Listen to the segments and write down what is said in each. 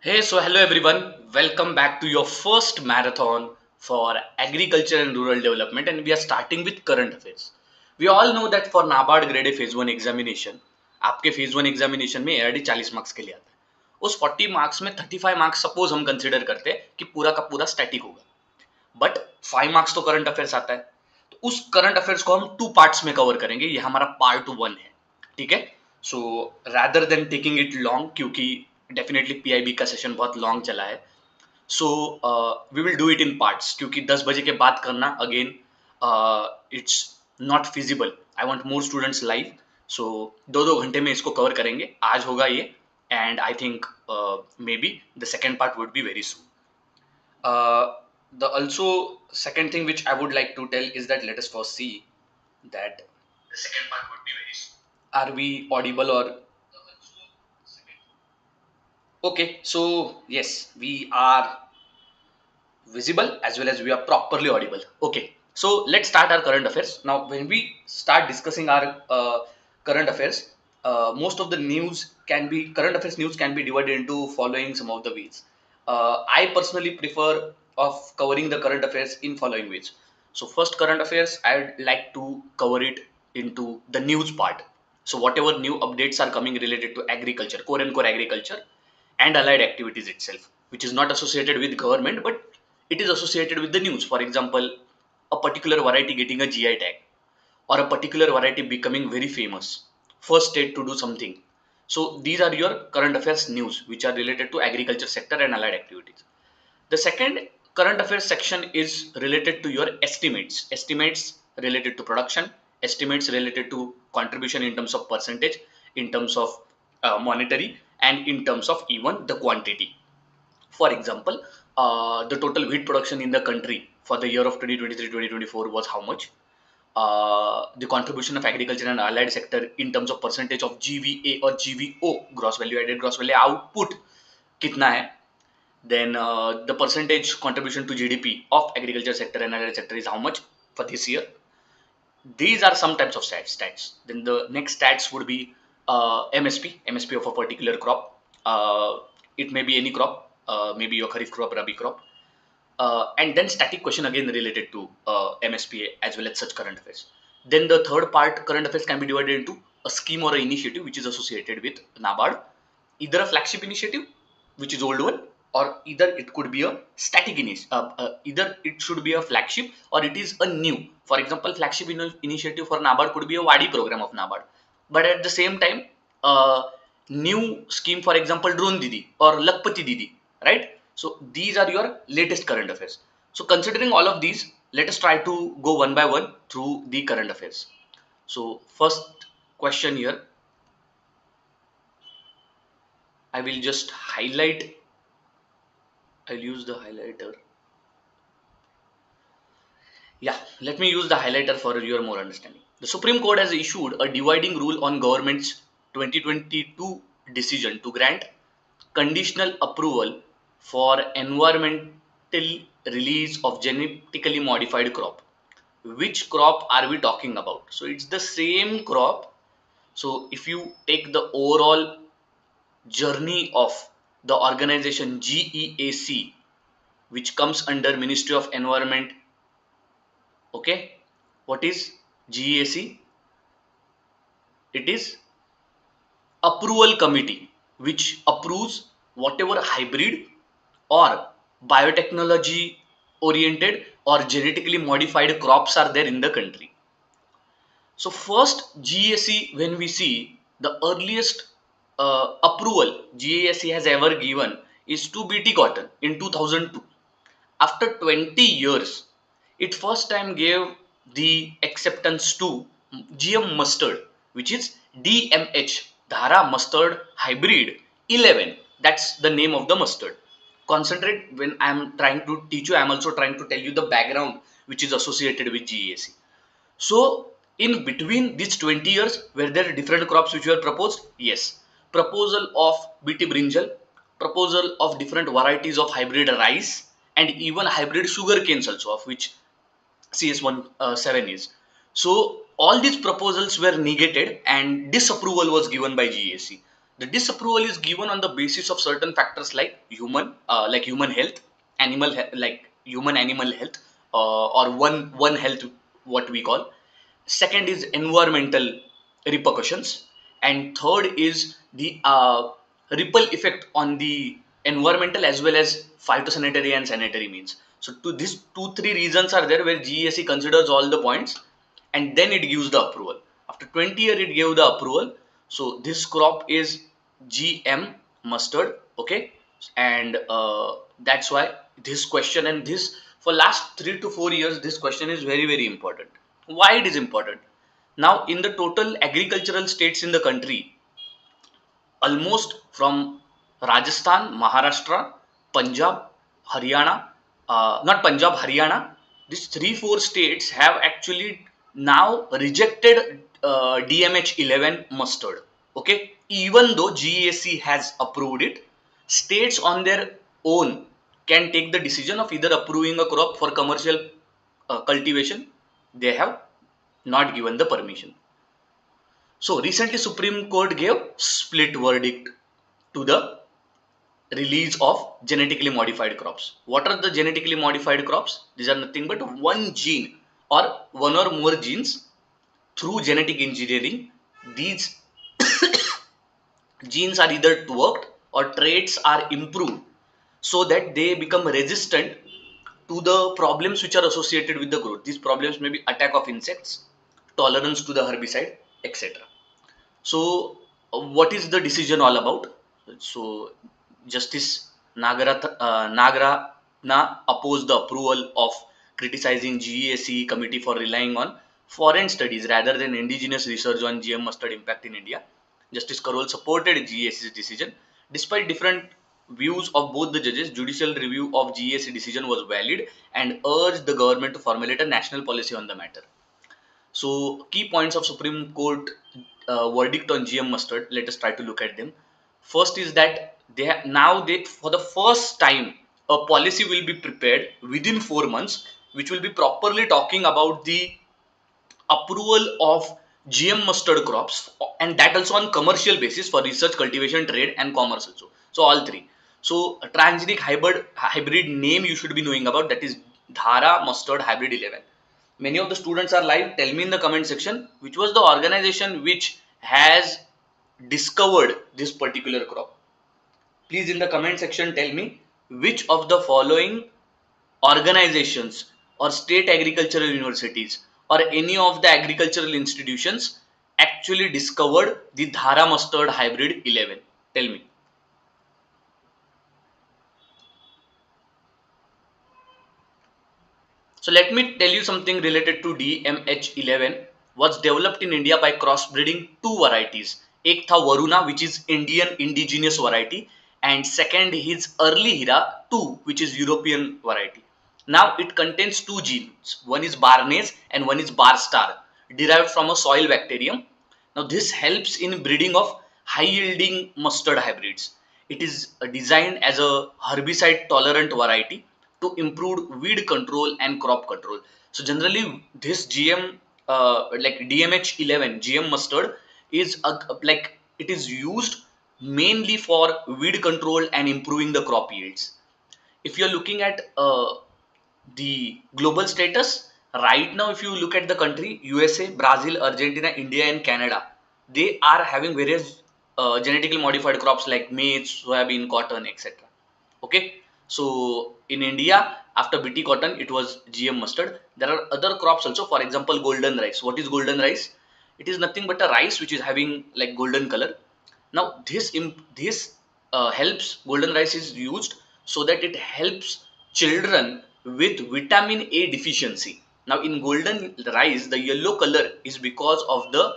Hello everyone. Welcome back to your first marathon for agriculture and rural development, and we are starting with current affairs. We all know that for NABARD Grade A Phase 1 examination, आपके Phase 1 examination में ARD 40 marks के लिए आता है. उस 40 marks में 35 marks suppose हम consider करते हैं कि पूरा का पूरा स्टैटिक होगा, बट 5 मार्क्स तो करंट अफेयर्स आता है. तो उस करंट अफेयर्स को हम 2 पार्ट्स में कवर करेंगे. ये हमारा पार्ट 1 है, ठीक है. So rather than taking it long, क्योंकि डेफिनेटली पीआईबी का सेशन बहुत लॉन्ग चला है, so we will do it in parts, क्योंकि 10 बजे के बाद करना again it's not feasible. I want more students live, so 2-2 घंटे में इसको कवर करेंगे. आज होगा ये, and I think maybe the second part would be very soon. The also second thing which I would like to tell is that let us first see that the second part would be very soon. Are we audible or okay? So yes, we are visible as well as we are properly audible. Okay, so let's start our current affairs. Now when we start discussing our current affairs, most of the current affairs news can be divided into following some of the ways. I personally prefer of covering the current affairs in following ways. So first, current affairs, I'd like to cover it into the news part. So whatever new updates are coming related to agriculture, core and core agriculture, and allied activities itself, which is not associated with government, but it is associated with the news. For example, a particular variety getting a GI tag, or a particular variety becoming very famous, first state to do something. So these are your current affairs news which are related to agriculture sector and allied activities. The second current affairs section is related to your estimates related to production, estimates related to contribution in terms of percentage, in terms of monetary, and in terms of even the quantity. For example, the total wheat production in the country for the year of 2023-2024 was how much? The contribution of agriculture and allied sector in terms of percentage of GVA or GVO, gross value added gross value output, कितना है? Then the percentage contribution to GDP of agriculture sector and allied sector is how much for this year? These are some types of stats. Then the next stats would be MSP of a particular crop. It may be any crop, maybe your Kharif crop, Rabi crop. And then static question again related to MSP as well as such current affairs. Then the third part, current affairs, can be divided into a scheme or an initiative which is associated with NABARD, either a flagship initiative, which is old one, or either it could be a static initiative, either it should be a flagship or it is a new. For example, flagship initiative for NABARD could be a Wadi program of NABARD, but at the same time, new scheme, for example, Drone Didi or Lakpati Didi, right? So these are your latest current affairs. So considering all of these, let us try to go one by one through the current affairs. So first question here, I will just highlight. I'll use the highlighter. Yeah, let me use the highlighter for your more understanding. The Supreme Court has issued a dividing rule on government's 2022 decision to grant conditional approval for environmental release of genetically modified crop. Which crop are we talking about? So it's the same crop. So if you take the overall journey of the organization GEAC, which comes under Ministry of Environment, okay, what is GEAC? It is approval committee which approves whatever hybrid or biotechnology oriented or genetically modified crops are there in the country. So first GAC, when we see the earliest approval GAC has ever given is to BT cotton in 2002. After 20 years, it first time gave the acceptance to GM mustard, which is DMH, Dhara Mustard Hybrid 11. That's the name of the mustard. Concentrate, when I am trying to teach you, I am also trying to tell you the background which is associated with GAC. So in between these 20 years, were there different crops which were proposed? Yes. Proposal of BT brinjal, proposal of different varieties of hybrid rice, and even hybrid sugar canes also, of which CS17 is. So all these proposals were negated and disapproval was given by GAC. The disapproval is given on the basis of certain factors like human health, like human animal health, or one health, what we call. Second is environmental repercussions, and third is the ripple effect on the environmental as well as phytosanitary and sanitary means. So to these three reasons are there where GESE considers all the points, and then it gives the approval. After 20 years it gave the approval. So this crop is GM mustard, okay. And that's why this question, and this for last 3 to 4 years this question is very important. Why it is important? Now in the total agricultural states in the country, almost from Rajasthan, Maharashtra, Punjab, Haryana, not Punjab, Haryana, these 3 4 states have actually now rejected DMH 11 mustard. Okay, even though GAC has approved it, states on their own can take the decision of either approving a crop for commercial cultivation. They have not given the permission. So recently Supreme Court gave split verdict to the release of genetically modified crops. What are the genetically modified crops? These are nothing but one gene or one or more genes through genetic engineering. These genes are either worked or traits are improved so that they become resistant to the problems which are associated with the growth. These problems may be attack of insects, tolerance to the herbicide, etc. So, what is the decision all about? So, Justice Nagarana opposed the approval of criticizing GEAC committee for relying on foreign studies rather than indigenous research on GM mustard impact in India. Justice Karol supported GEAC's decision. Despite different views of both the judges, judicial review of GEAC decision was valid and urged the government to formulate a national policy on the matter. So, key points of Supreme Court verdict on GM mustard. Let us try to look at them. First is that they for the first time a policy will be prepared within 4 months, which will be properly talking about the approval of GM mustard crops, and that also on commercial basis for research, cultivation, trade, and commerce also. So all three. So a transgenic hybrid name you should be knowing about, that is Dhara mustard hybrid 11. Many of the students are live. Tell me in the comment section which was the organization which has discovered this particular crop. Please in the comment section tell me which of the following organizations or state agricultural universities or any of the agricultural institutions actually discovered the Dhara mustard hybrid 11. Tell me. So let me tell you something related to DMH11. Was developed in India by crossbreeding two varieties. एक था Varuna, which is Indian indigenous variety, and second is Early Hira 2, which is European variety. Now it contains two genes. One is Barnase and one is Bar star, derived from a soil bacterium. Now this helps in breeding of high yielding mustard hybrids. It is designed as a herbicide tolerant variety to improve weed control and crop control. So generally this GM like DMH 11 GM mustard is like it is used mainly for weed control and improving the crop yields. If you are looking at the global status right now, if you look at the country USA, Brazil, Argentina, India, and Canada, they are having various genetically modified crops like maize, soybean, cotton, etc. Okay, so in India, after BT cotton, it was GM mustard. There are other crops also. For example, golden rice. What is golden rice? It is nothing but a rice which is having like golden color. Now this helps. Golden rice is used so that it helps children with vitamin A deficiency. Now in golden rice, the yellow color is because of the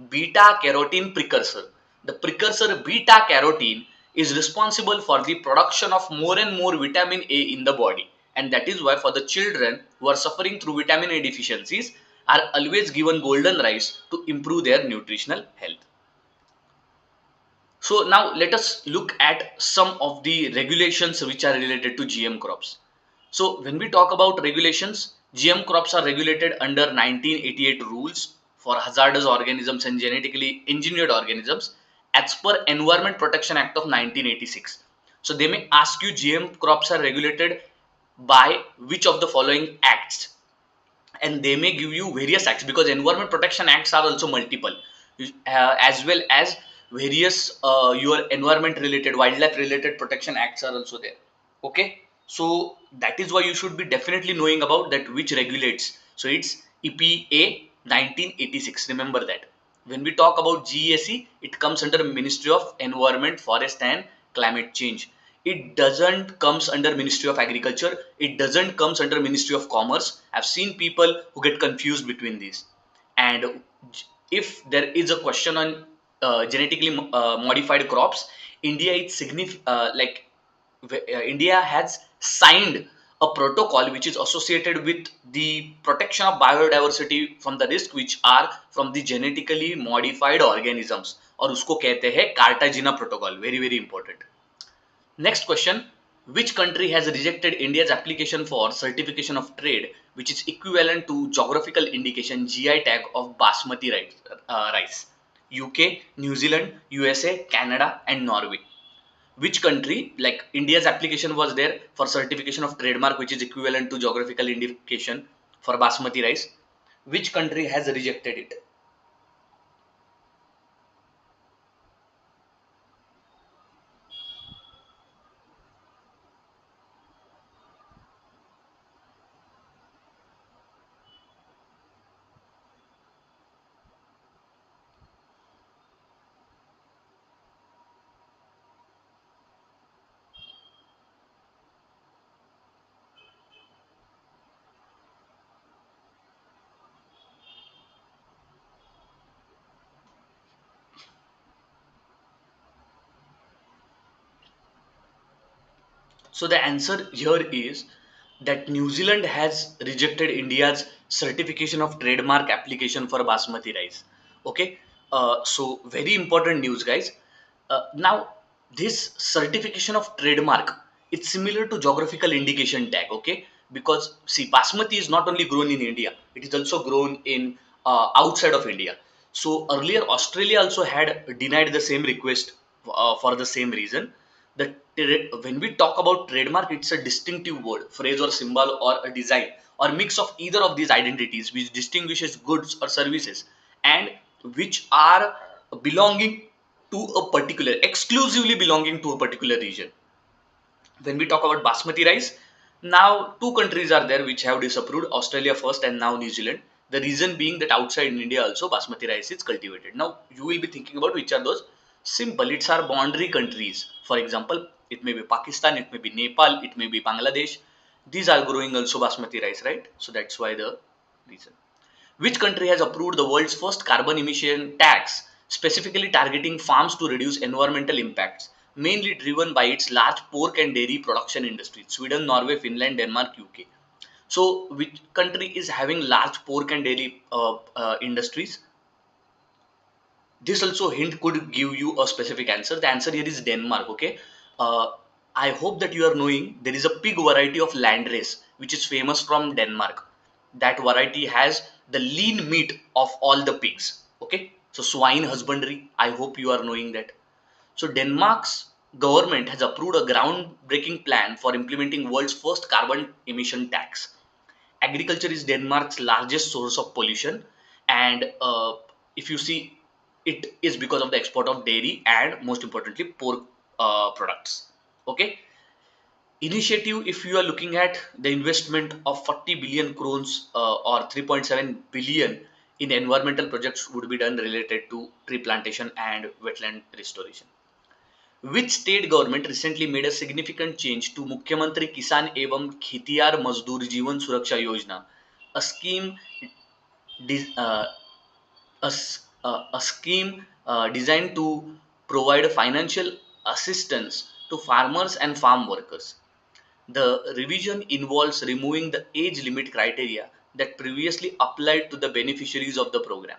beta carotene precursor. The precursor beta carotene is responsible for the production of more and more vitamin A in the body, and that is why for the children who are suffering through vitamin A deficiencies are always given golden rice to improve their nutritional health. So now let us look at some of the regulations which are related to GM crops. So when we talk about regulations, GM crops are regulated under 1988 rules for hazardous organisms and genetically engineered organisms as per Environment Protection Act of 1986. So they may ask you GM crops are regulated by which of the following acts, and they may give you various acts because environment protection acts are also multiple, as well as various your environment related, wildlife related protection acts are also there. Okay, so that is why you should be definitely knowing about that which regulates. So it's EPA 1986. Remember that. When we talk about GESE, it comes under Ministry of Environment, Forest and Climate Change. It doesn't comes under Ministry of Agriculture. It doesn't comes under Ministry of Commerce. I've seen people who get confused between these. And if there is a question on genetically modified crops, India is significant. India has signed a protocol which is associated with the protection of biodiversity from the risk which are from the genetically modified organisms, और उसको कहते हैं कार्टाजिना protocol. Very very important. Next question. Which country has rejected India's application for certification of trade, which is equivalent to geographical indication GI tag of Basmati rice? UK, New Zealand, USA, Canada, and Norway. Which country, like India's application was there for certification of trademark, which is equivalent to geographical indication for Basmati rice? Which country has rejected it? So the answer here is that New Zealand has rejected India's certification of trademark application for Basmati rice. Okay, so very important news, guys. Now this certification of trademark, it's similar to geographical indication tag. Okay, because see, Basmati is not only grown in India, it is also grown in outside of India. So earlier Australia also had denied the same request for the same reason. When we talk about trademark, it's a distinctive word, phrase or symbol or a design or mix of either of these identities which distinguishes goods or services and which are belonging to a particular, exclusively belonging to a particular region. When we talk about Basmati rice, now two countries are there which have disapproved, Australia first and now New Zealand. The reason being that outside in India also Basmati rice is cultivated. Now you will be thinking about which are those. Simple, it's our boundary countries. For example, it may be Pakistan, it may be Nepal, it may be Bangladesh. These are growing also Basmati rice, right? So that's why the reason. Which country has approved the world's first carbon emission tax, specifically targeting farms to reduce environmental impacts, mainly driven by its large pork and dairy production industry? Sweden, Norway, Finland, Denmark, UK. So, which country is having large pork and dairy industries? This also hint could give you a specific answer. The answer here is Denmark. Okay. Uh, I hope that you are knowing there is a pig variety of landrace which is famous from Denmark. That variety has the lean meat of all the pigs. Okay. So swine husbandry. I hope you are knowing that. So Denmark's government has approved a groundbreaking plan for implementing world's first carbon emission tax. Agriculture is Denmark's largest source of pollution, and if you see, it is because of the export of dairy and most importantly pork products. Okay, initiative. If you are looking at the investment of 40 billion crores or 3.7 billion in environmental projects would be done related to tree plantation and wetland restoration. Which state government recently made a significant change to Mukhyamantri Kisan Evam Khetiar Mazdoor Jeevan Suraksha Yojana, a scheme de- uh, a scheme designed to provide financial assistance to farmers and farm workers. The revision involves removing the age limit criteria that previously applied to the beneficiaries of the program.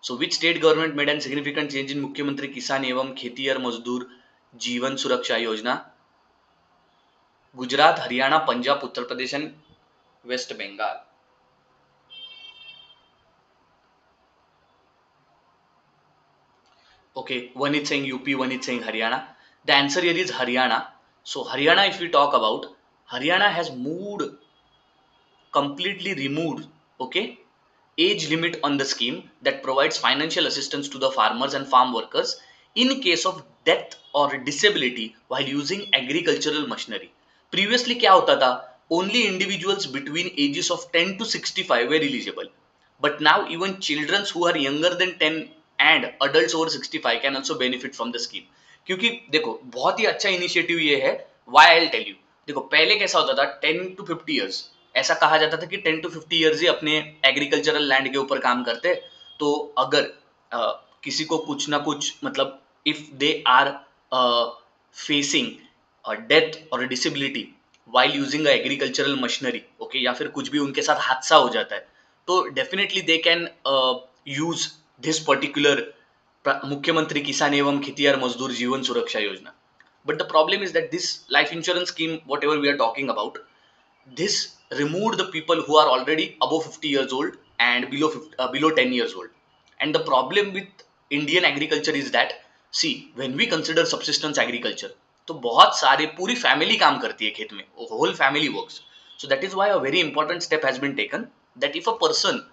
So, which state government made a significant change in Mukhyamantri Kisan Evam Khetiar Mazdoor Jeevan Suraksha Yojana? Gujarat, Haryana, Punjab, Uttar Pradesh, and West Bengal. Okay, one is saying UP, one is saying Haryana. The answer here is Haryana. So Haryana, if we talk about, Haryana has completely removed, okay, age limit on the scheme that provides financial assistance to the farmers and farm workers in case of death or disability while using agricultural machinery. Previously क्या होता था? Only individuals between ages of 10 to 65 were eligible. But now even children who are younger than 10 and adults over 65 can also benefit from the scheme. क्योंकि देखो बहुत ही अच्छा initiative ये है. Why I'll tell you. देखो पहले कैसा होता था 10 to 50 years ऐसा कहा जाता था कि 10 to 50 years ही अपने एग्रीकल्चरल लैंड के ऊपर काम करते. तो अगर किसी को कुछ ना कुछ मतलब if they are facing death और disability while using agricultural machinery, okay, या फिर कुछ भी उनके साथ हादसा हो जाता है, तो definitely they can use this particular मुख्यमंत्री किसान एवं खेतिहर मजदूर जीवन सुरक्षा योजना. But the problem is that this life insurance scheme, whatever we are talking about, this removed the people who are already above 50 years old and below 10 years old. And the problem with Indian agriculture is that, see, when we consider subsistence agriculture, तो बहुत सारे पूरी family काम करती है खेत में, whole family works. So that is why a very important step has been taken that if a person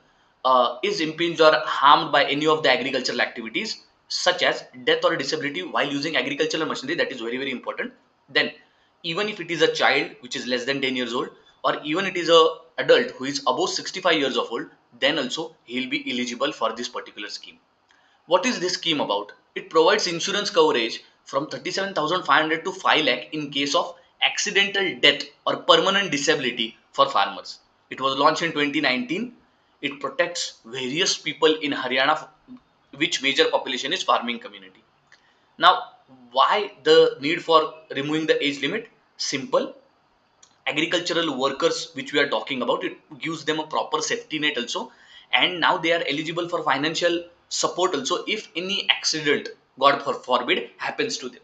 is impinged or harmed by any of the agricultural activities such as death or disability while using agricultural machinery, that is very very important, then even if it is a child which is less than 10 years old or even it is a adult who is above 65 years of old, then also he will be eligible for this particular scheme. What is this scheme about? It provides insurance coverage from 37,500 to 5 lakh in case of accidental death or permanent disability for farmers. It was launched in 2019. It protects various people in Haryana, which major population is farming community. Now, why the need for removing the age limit? Simple. Agricultural workers which we are talking about, it gives them a proper safety net also, and now they are eligible for financial support also if any accident, god forbid, happens to them.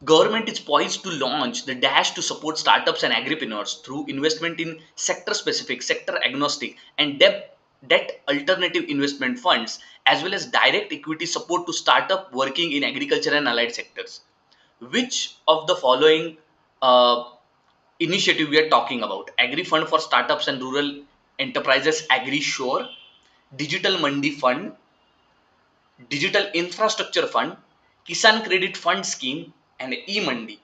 Government is poised to launch the dash to support startups and agripreneurs through investment in sector specific, sector agnostic and debt alternative investment funds, as well as direct equity support to startup working in agriculture and allied sectors. Which of the following uh, initiative we are talking about? Agri Fund for Startups and Rural Enterprises, AgriSURE, Digital Mandi Fund, Digital Infrastructure Fund, Kisan Credit Fund Scheme, and E-Mandi.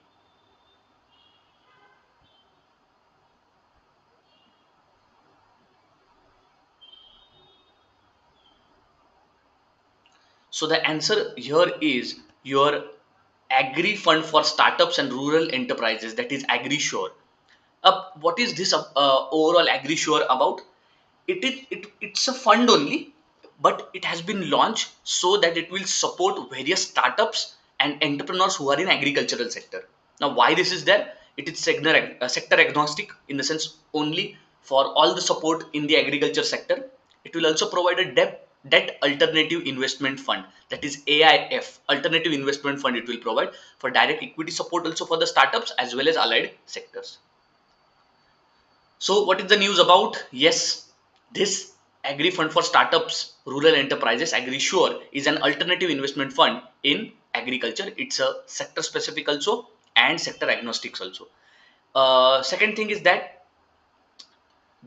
So the answer here is your Agri Fund for Startups and Rural Enterprises, that is AgriSURE. What is this overall AgriSURE about? It's a fund only, but it has been launched so that it will support various startups and entrepreneurs who are in agricultural sector. Now, why this is there? It is sector agnostic in the sense only for all the support in the agriculture sector. It will also provide a debt alternative investment fund, that is AIF, alternative investment fund. It will provide for direct equity support also for the startups as well as allied sectors. So what is the news about? Yes, this Agri Fund for Startups, Rural Enterprises, AgriSURE, is an alternative investment fund in agriculture. It's a sector specific also and sector agnostics also. Second thing is that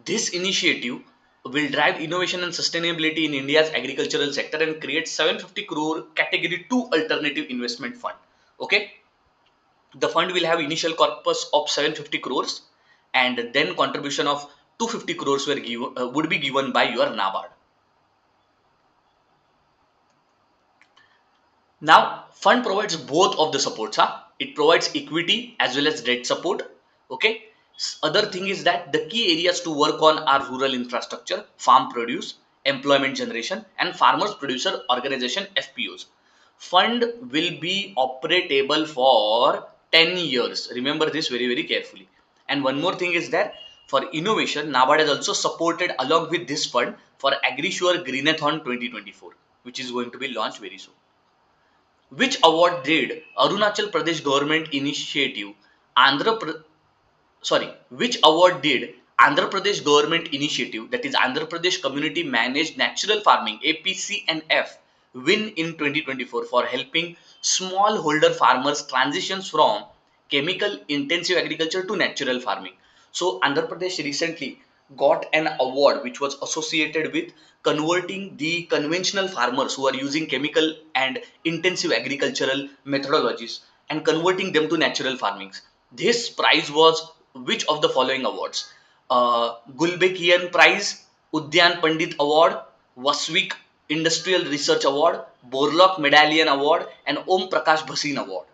this initiative will drive innovation and sustainability in India's agricultural sector and create 750 crore category 2 alternative investment fund. Okay, the fund will have initial corpus of 750 crores and then contribution of 250 crores would be given by your NABARD. Now, fund provides both of the supports. It provides equity as well as debt support. Okay. Other thing is that the key areas to work on are rural infrastructure, farm produce, employment generation, and farmers producer organization (FPOs). Fund will be operable for 10 years. Remember this very very carefully. And one more thing is that for innovation, NABARD has also supported along with this fund for AgriSure Greenathon 2024, which is going to be launched very soon. Which award did Arunachal Pradesh government initiative Andhra Pra- sorry, which award did Andhra Pradesh government initiative, that is Andhra Pradesh Community Managed Natural Farming APCNF, win in 2024 for helping smallholder farmers transitions from chemical intensive agriculture to natural farming. So Andhra Pradesh recently got an award which was associated with converting the conventional farmers who are using chemical and intensive agricultural methodologies and converting them to natural farmings. This prize was which of the following awards? Gulbekian Prize, Udyan Pandit Award, Vasvik Industrial Research Award, Borlock Medallion Award, and Om Prakash Bhasin Award.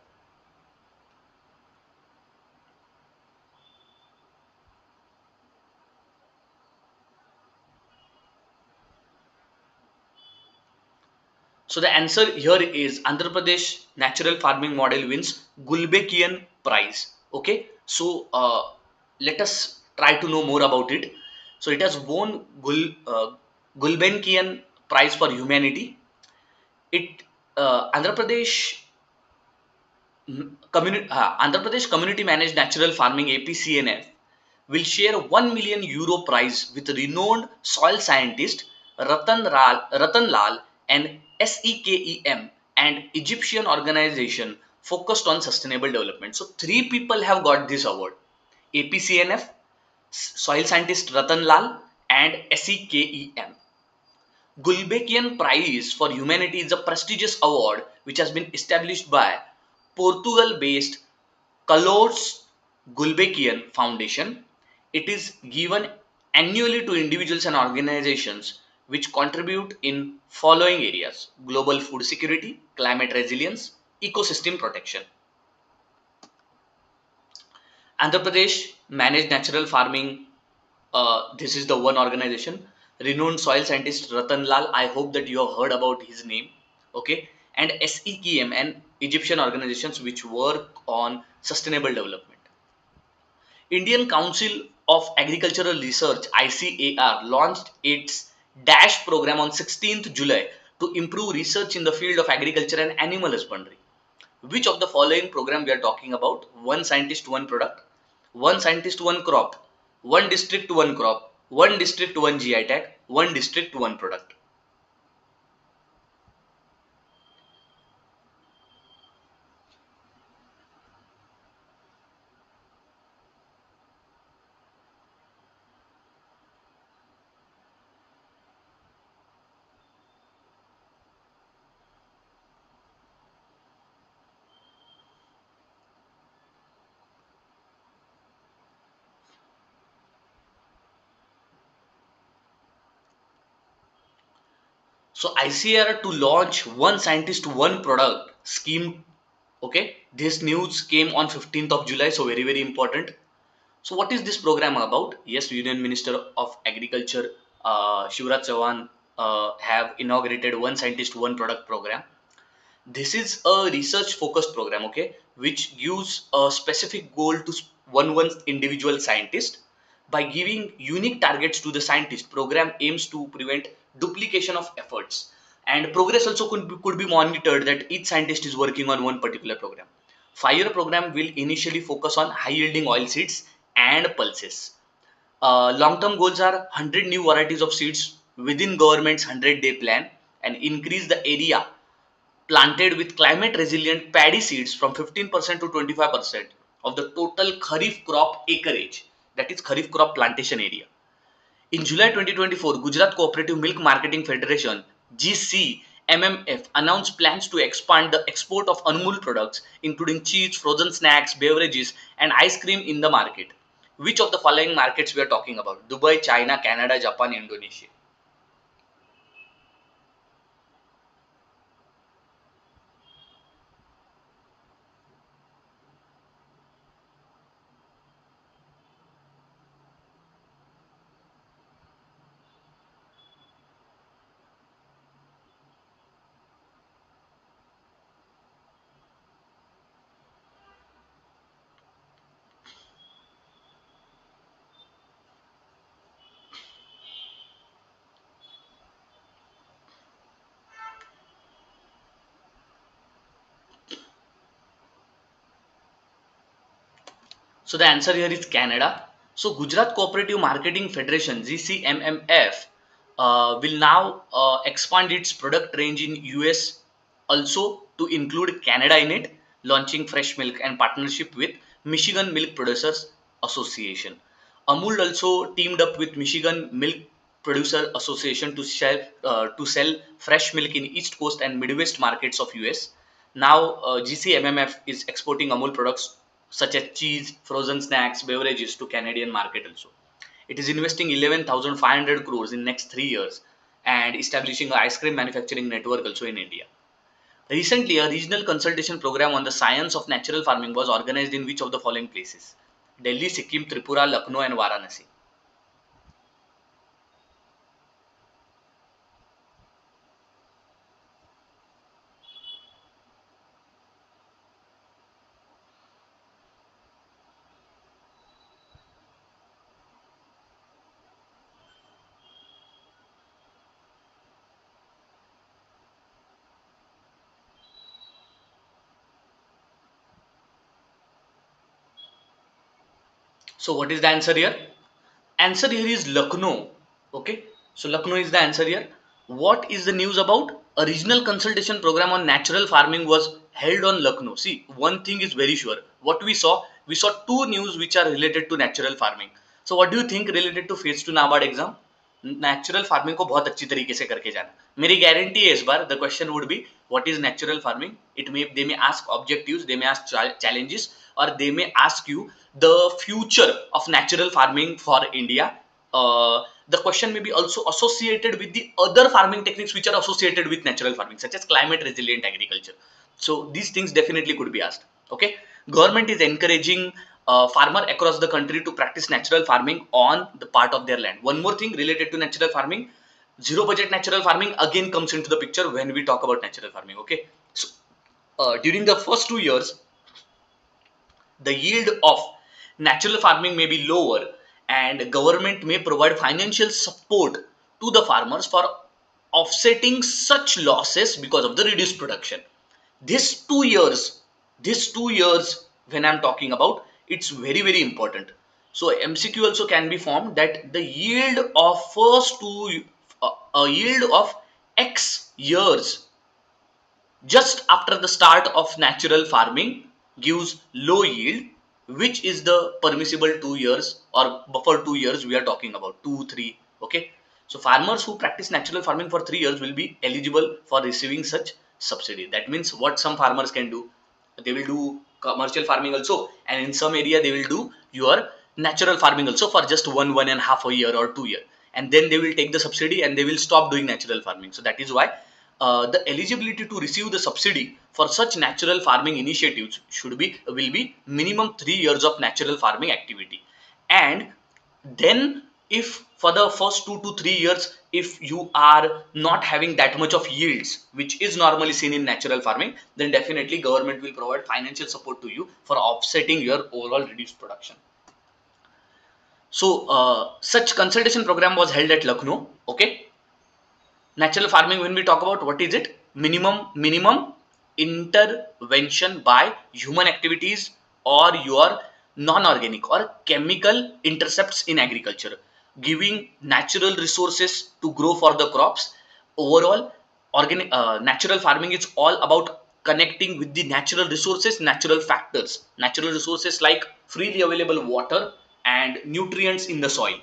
So the answer here is Andhra Pradesh Natural Farming Model wins Gulbekian Prize. Okay, so let us try to know more about it. So it has won Gulbenkian Prize for Humanity. It Andhra Pradesh Andhra Pradesh Community Managed Natural Farming APCNF will share 1 million euro prize with renowned soil scientist Ratan Lal and SEKEM and Egyptian organization focused on sustainable development. So three people have got this award: APCNF, soil scientist Ratan Lal, and SEKEM. Gulbenkian Prize for Humanity is a prestigious award which has been established by Portugal-based Carlos Gulbenkian Foundation. It is given annually to individuals and organizations which contribute in following areas: global food security, climate resilience, ecosystem protection. Andhra Pradesh Managed Natural Farming, this is the one organization. Renowned soil scientist Ratan Lal, I hope that you have heard about his name. Okay, and SEKM and Egyptian organizations which work on sustainable development. Indian Council of Agricultural Research ICAR launched its DASH program on 16th July to improve research in the field of agriculture and animal husbandry. Which of the following program we are talking about? One scientist, one product, one scientist, one crop, one district, one crop, one district, one GI tag, one district, one product. So ICR to launch one scientist, one product scheme. Okay, this news came on 15th of July, so very very important. So what is this program about? Yes, Union Minister of Agriculture Shivraj Chauhan have inaugurated one scientist, one product program. This is a research focused program, okay, which gives a specific goal to one individual scientist. By giving unique targets to the scientist, program aims to prevent duplication of efforts, and progress also could be monitored that each scientist is working on one particular program. 5-year program will initially focus on high yielding oil seeds and pulses. Long-term goals are 100 new varieties of seeds within government's 100-day plan, and increase the area planted with climate resilient paddy seeds from 15% to 25% of the total kharif crop acreage, that is kharif crop plantation area. In July 2024, Gujarat Cooperative Milk Marketing Federation GCMMF announced plans to expand the export of Amul products including cheese, frozen snacks, beverages and ice cream in the market. Which of the following markets we are talking about? Dubai, China, Canada, Japan, Indonesia. So the answer here is Canada. So Gujarat Cooperative Marketing Federation GCMMF will now expand its product range in US also to include Canada in it, launching fresh milk and partnership with Michigan Milk Producers Association. Amul also teamed up with Michigan Milk Producer Association to sell fresh milk in East Coast and Midwest markets of US. Now, GCMMF is exporting Amul products such as cheese, frozen snacks, beverages to Canadian market also. It is investing 11,500 crores in next 3 years and establishing an ice cream manufacturing network also in India. Recently, a regional consultation program on the science of natural farming was organized in which of the following places? Delhi, Sikkim, Tripura, Lucknow, and Varanasi. So, what is the answer here? Answer here is Lucknow. Okay, so Lucknow is the answer here. What is the news about? A regional consultation program on natural farming was held on Lucknow. See, one thing is very sure. What we saw two news which are related to natural farming. So, what do you think related to phase 2 NABARD exam? Natural farming को बहुत अच्छी तरीके से करके जाना मेरी guarantee है इस बार the question would be what is natural farming it may they may ask objectives they may ask challenges or they may ask you the future of natural farming for India. The question may be also associated with the other farming techniques which are associated with natural farming such as climate resilient agriculture. So these things definitely could be asked. Okay, government is encouraging farmer across the country to practice natural farming on the part of their land. One more thing related to natural farming, zero budget natural farming again comes into the picture when we talk about natural farming. Okay, so during the first 2 years the yield of natural farming may be lower and government may provide financial support to the farmers for offsetting such losses because of the reduced production. These 2 years when I'm talking about, it's very important. So MCQ also can be formed that the yield of first two a yield of X years just after the start of natural farming gives low yield, which is the permissible 2 years or buffer 2 years we are talking about 2 3. Okay, so farmers who practice natural farming for 3 years will be eligible for receiving such subsidy. That means what some farmers can do, they will do commercial farming also, and in some area they will do your natural farming also for just 1.5 year or 2 year, and then they will take the subsidy and they will stop doing natural farming. So that is why the eligibility to receive the subsidy for such natural farming initiatives should be will be minimum 3 years of natural farming activity. And then if for the first 2 to 3 years if you are not having that much of yields which is normally seen in natural farming, then definitely government will provide financial support to you for offsetting your overall reduced production. So such consultation program was held at Lucknow. Okay, natural farming, when we talk about, what is it? Minimum intervention by human activities or your non-organic or chemical intercepts in agriculture, giving natural resources to grow for the crops. Overall, organic natural farming is all about connecting with the natural resources, natural resources like freely available water and nutrients in the soil.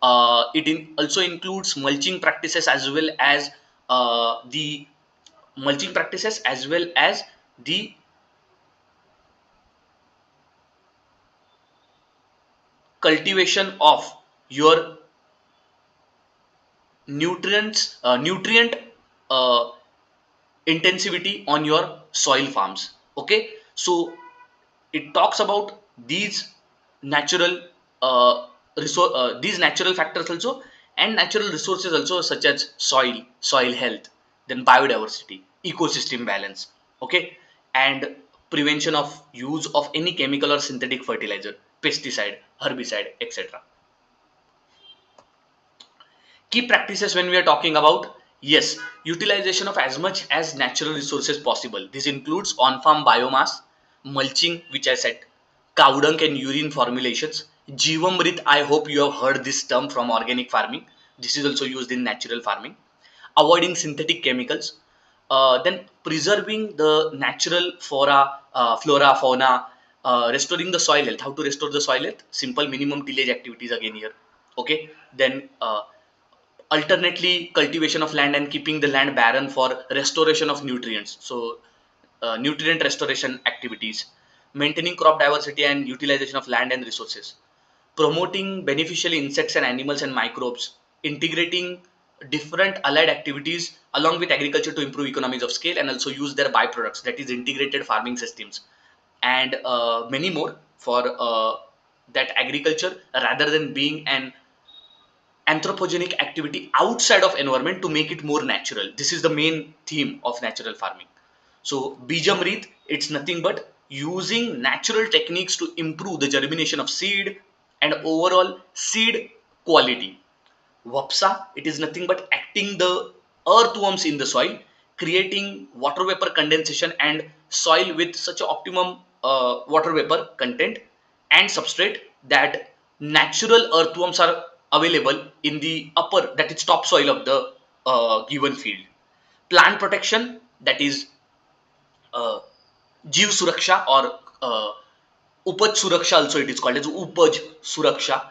Also includes mulching practices as well as the mulching practices as well as the cultivation of your nutrient uh, intensivity on your soil farms. Okay, so it talks about these natural these natural factors also, and natural resources also, such as soil health, then biodiversity, ecosystem balance. Okay, and prevention of use of any chemical or synthetic fertilizer, pesticide, herbicide, etc. Key practices when we are talking about, yes, utilization of as much as natural resources possible. This includes on-farm biomass, mulching, which I said, cow dung and urine formulations, Jeevamrit. I hope you have heard this term from organic farming. This is also used in natural farming. Avoiding synthetic chemicals, then preserving the natural flora, fauna, restoring the soil health. How to restore the soil health? Simple minimum tillage activities again here. Okay, then alternately cultivation of land and keeping the land barren for restoration of nutrients. So nutrient restoration activities, maintaining crop diversity and utilization of land and resources, promoting beneficial insects and animals and microbes, integrating different allied activities along with agriculture to improve economies of scale and also use their byproducts, that is integrated farming systems, and many more for that agriculture rather than being an anthropogenic activity outside of environment to make it more natural. This is the main theme of natural farming. So Bijamrit, it's nothing but using natural techniques to improve the germination of seed and overall seed quality. Vapsa, it is nothing but acting the earthworms in the soil, creating water vapor condensation and soil with such a optimum water vapor content and substrate that natural earthworms are available in the upper, that is topsoil of the given field. Plant protection, that is uh, Jeev Suraksha or Upaj Suraksha, also it is called as Upaj Suraksha.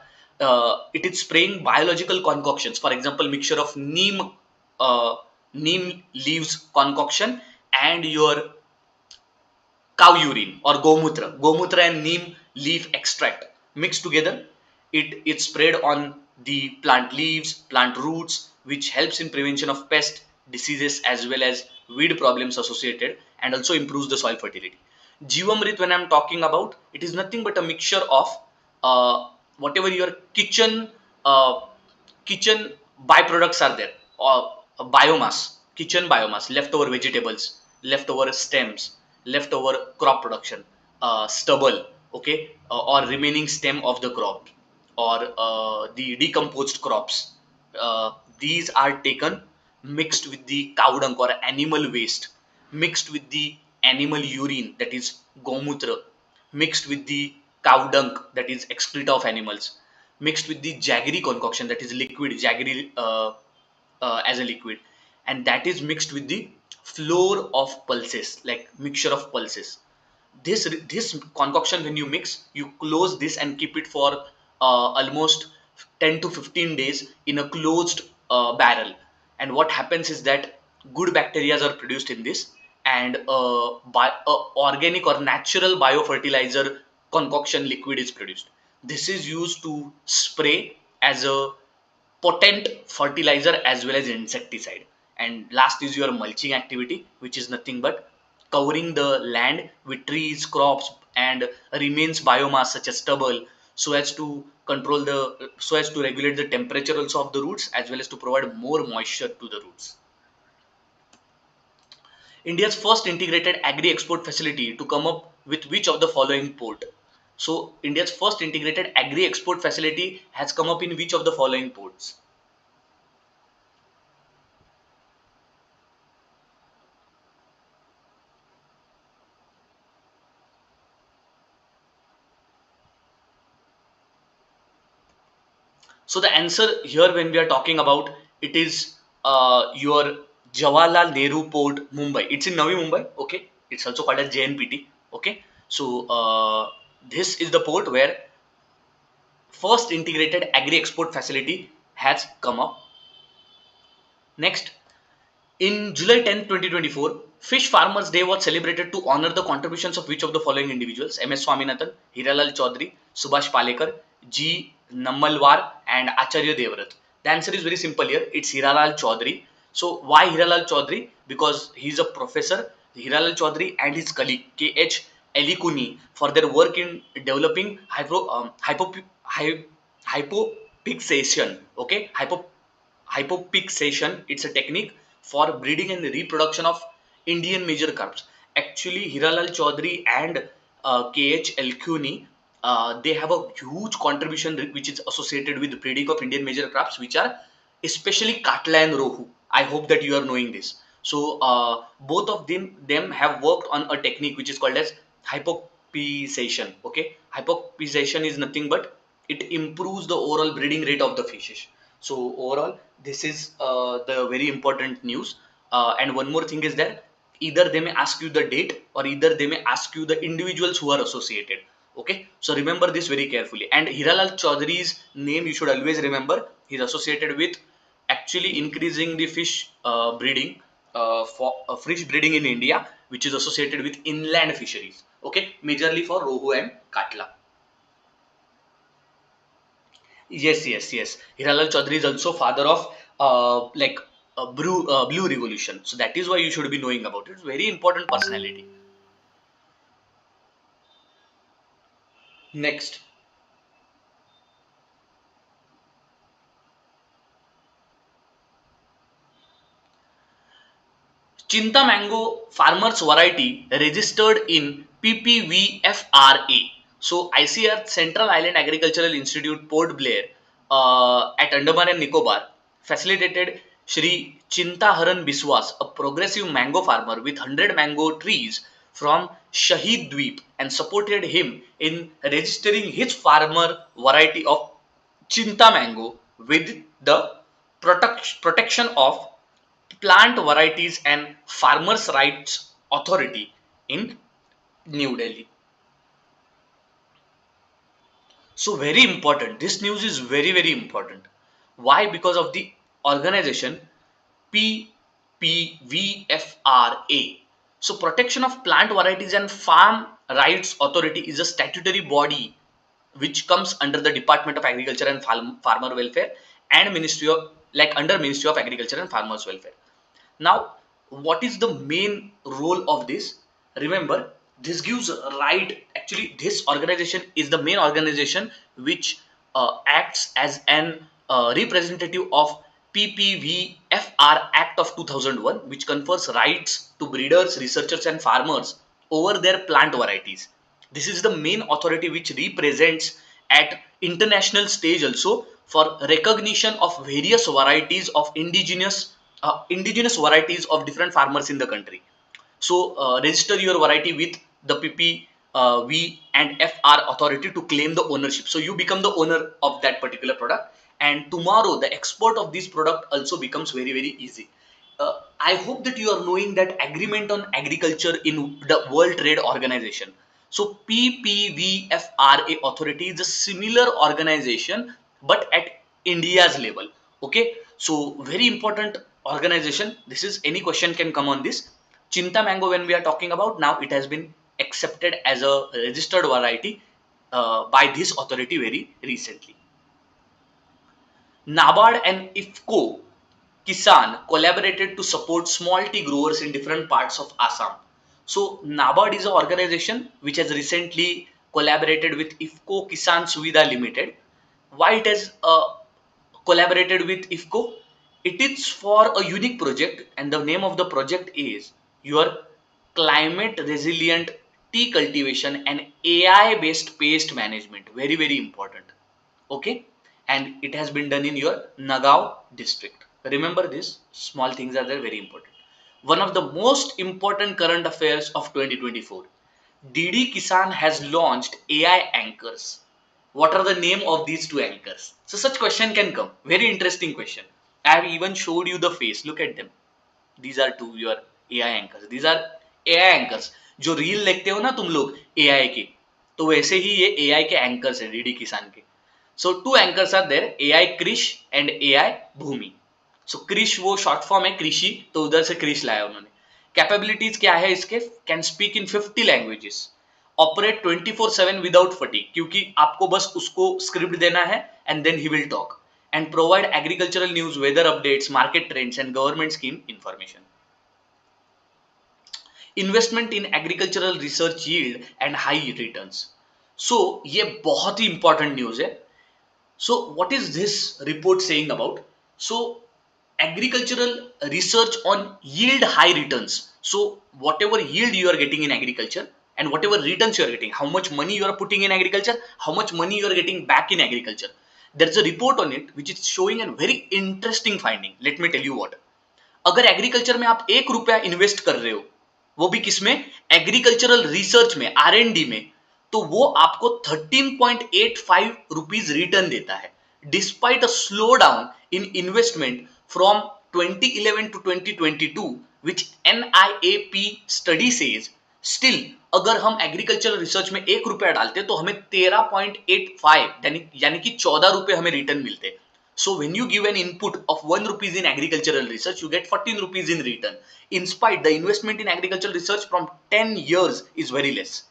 It is spraying biological concoctions, for example, mixture of uh, neem leaves concoction and your cow urine or gomutra and neem leaf extract mixed together. It's sprayed on the plant leaves, plant roots, which helps in prevention of pest diseases as well as weed problems associated, and also improves the soil fertility. Jivamrit, when I'm talking about, it is nothing but a mixture of whatever your uh, kitchen byproducts are there, or biomass, kitchen biomass, leftover vegetables, leftover stems, leftover crop production, stubble, okay, or remaining stem of the crop, or the decomposed crops. These are taken, mixed with the cow dung or animal waste, mixed with the animal urine, that is gomutra, mixed with the cow dung, that is excreta of animals, mixed with the jaggery concoction, that is liquid jaggery, as a liquid, and that is mixed with the floor of pulses, like mixture of pulses. This concoction, when you mix, you close this and keep it for almost 10 to 15 days in a closed barrel, and what happens is that good bacteria are produced in this, and organic or natural biofertilizer concoction liquid is produced. This is used to spray as a potent fertilizer as well as insecticide. And last is your mulching activity, which is nothing but covering the land with trees, crops, and remains biomass such as stubble, so as to so as to regulate the temperature also of the roots as well as to provide more moisture to the roots. India's first integrated agri-export facility to come up with which of the following port? So India's first integrated agri-export facility has come up in which of the following ports? So the answer here, when we are talking about, it is your Jawaharlal Nehru Port, Mumbai. It's in Navi Mumbai. Okay, it's also called as JNPT. Okay, so this is the port where first integrated agri-export facility has come up. Next, in July 10th, 2024, Fish Farmers Day was celebrated to honor the contributions of which of the following individuals? MS Swaminathan, Hiralal Chaudhary, Subhash Palekar, G. Nammalwar, and Acharya Devrat. The answer is very simple here. It's Hiralal Chaudhary. So why Hiralal Chaudhary? Because he's a professor. Hiralal Chaudhary and his colleague K.H. Elikuni, for their work in developing hypopixation. Okay, hypopixation, it's a technique for breeding and reproduction of Indian major crops. Actually, Hiralal Chaudhary and KH Elkuni, they have a huge contribution which is associated with the breeding of Indian major crops, which are especially Katla and Rohu. I hope that you are knowing this. So both of them have worked on a technique which is called as hypopixation. Okay, hypopixation is nothing but it improves the overall breeding rate of the fishes. So overall, this is the very important news. And one more thing is that either they may ask you the date or either they may ask you the individuals who are associated. Okay, so remember this very carefully. And Hiralal Chaudhary's name you should always remember. He's associated with actually increasing the fish breeding, for fish breeding in India, which is associated with inland fisheries. Okay, majorly for rohu and katla. Yes, yes, yes. Hiralal Chaudhary is also father of blue revolution. So that is why you should be knowing about it. It's very important personality. Next, Chinta mango farmers variety registered in PPVFRA. So ICAR Central Island Agricultural Institute Port Blair at Andaman and Nicobar facilitated Shri Chintaharan Biswas, a progressive mango farmer with 100 mango trees from Shahid Dweep, and supported him in registering his farmer variety of Chinta mango with the protection of Plant Varieties and Farmers' Rights Authority in New Delhi. So very important. This news is very, very important. Why? Because of the organization PPVFRA. So Protection of Plant Varieties and Farm Rights Authority is a statutory body which comes under the Department of Agriculture and Farmer Welfare and Ministry of, like, under Ministry of Agriculture and Farmers Welfare. Now, what is the main role of this? Remember, this gives right. Actually, this organization is the main organization which acts as an representative of PPVFR Act of 2001, which confers rights to breeders, researchers, and farmers over their plant varieties. This is the main authority which represents at international stage also for recognition of various varieties of indigenous varieties of different farmers in the country. So register your variety with the PPV and FR authority to claim the ownership. So you become the owner of that particular product, and tomorrow the export of this product also becomes very, very easy. I hope that you are knowing that agreement on agriculture in the World Trade Organization. So PPVFRA authority is a similar organization but at India's level. Okay, so very important organization. This is, any question can come on this. Chinta mango, when we are talking about now, it has been accepted as a registered variety by this authority very recently. NABARD and IFCO Kisan collaborated to support small tea growers in different parts of Assam. So NABARD is an organization which has recently collaborated with IFCO Kisan Suvidha Limited. Why it has collaborated with IFCO? It is for a unique project, and the name of the project is your climate resilient tea cultivation and AI based pest management. Very, very important. Okay, and it has been done in your Nagaon district. Remember this, small things are there, very important. One of the most important current affairs of 2024, DD Kisan has launched AI anchors. What are the name of these two anchors? So such question can come, very interesting question. I have even showed you the face, look at them. These are two your AI anchors. These are AI anchors. जो reel देखते हो ना तुम लोग AI के, तो वैसे ही ये AI के anchors है डीडी किसान के. So two anchors are there, AI Krish and AI Bhumi. So Krish वो short form है कृषि, तो उधर से Krish लाया उन्होंने. Capabilities क्या है इसके? Can speak in 50 languages. Operate 24/7 without fatigue, क्योंकि आपको बस उसको script देना है and then he will talk. And provide agricultural news, weather updates, market trends and government scheme information. Investment in agricultural research yield and high returns. So ये बहुत ही important news है. So what is this report saying about? So agricultural research on yield high returns. So whatever yield you are getting in agriculture and whatever returns you are getting, how much money you are putting in agriculture, how much money you are getting back in agriculture. There is a report on it which is showing a very interesting finding. Let me tell you what. अगर agriculture में आप 1 रुपया invest कर रहे हो, वो भी किसमें? एग्रीकल्चरल रिसर्च में, R&D में, तो वो आपको 13.85 रुपीज रिटर्न देता है. despite a slowdown in investment from 2011 to 2022, which NIAP study says, still अगर हम एग्रीकल्चरल रिसर्च में 1 रुपया डालते तो हमें 13.85 यानी कि 14 रुपए हमें रिटर्न मिलते. So when you give an input of 1 rupees in agricultural research, you get 14 rupees in return. In spite, the investment in agricultural research from 10 years is very less.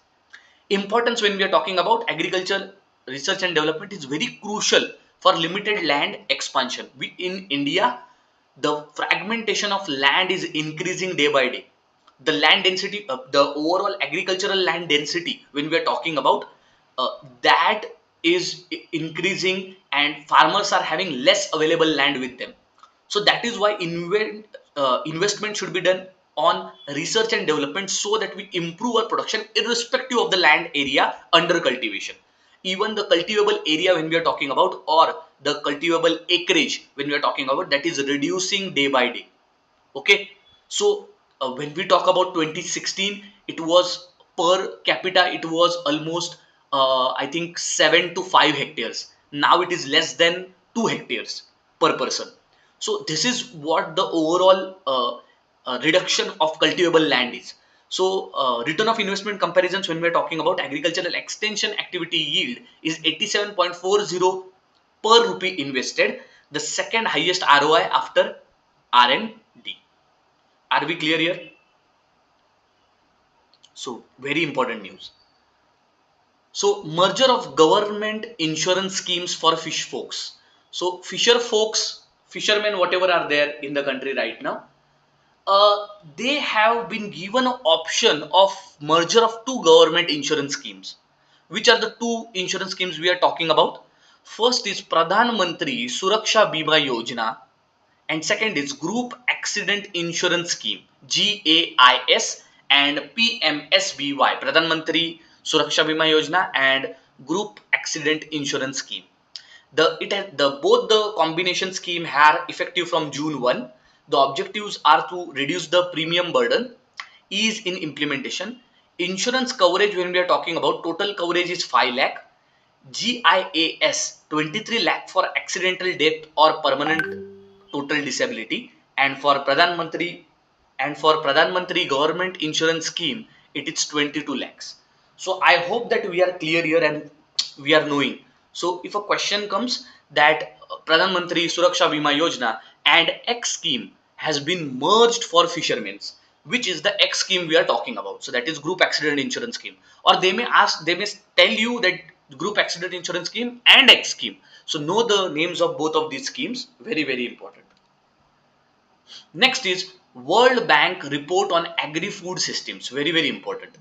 Importance when we are talking about agricultural research and development is very crucial for limited land expansion. In India, the fragmentation of land is increasing day by day. The land density, the overall agricultural land density, when we are talking about, that is increasing and farmers are having less available land with them. So that is why investment should be done on research and development so that we improve our production irrespective of the land area under cultivation. Even the cultivable area when we are talking about, or the cultivable acreage when we are talking about, that is reducing day by day. Okay, so when we talk about 2016, it was per capita, it was almost I think 7 to 5 hectares. Now it is less than 2 hectares per person. So this is what the overall reduction of cultivable land is. So return of investment comparisons when we are talking about agricultural extension activity yield is 87.40 per rupee invested, the second highest ROI after R&D. Are we clear here? So very important news. So merger of government insurance schemes for fish folks. So fishermen, whatever are there in the country right now, they have been given an option of merger of two government insurance schemes. Which are the two insurance schemes we are talking about? First is Pradhan Mantri Suraksha Bima Yojana, and second is Group Accident Insurance Scheme, GAIS, and PMSBY, Pradhan Mantri Suraksha Bima Yojana and Group Accident Insurance Scheme. Both the combination scheme are effective from June 1. The objectives are to reduce the premium burden, ease in implementation. Insurance coverage when we are talking about, total coverage is 5 lakh. GIAS 23 lakh for accidental death or permanent total disability, and for Pradhan Mantri government insurance scheme it is 22 lakhs. So I hope that we are clear here and we are knowing. So if a question comes that Pradhan Mantri Suraksha Bima Yojana and X scheme has been merged for fishermen, which is the X scheme we are talking about? So that is group accident insurance scheme. Or they may tell you that group accident insurance scheme and X scheme. So know the names of both of these schemes. Very, very important. Next is World Bank report on agri-food systems. Very, very important.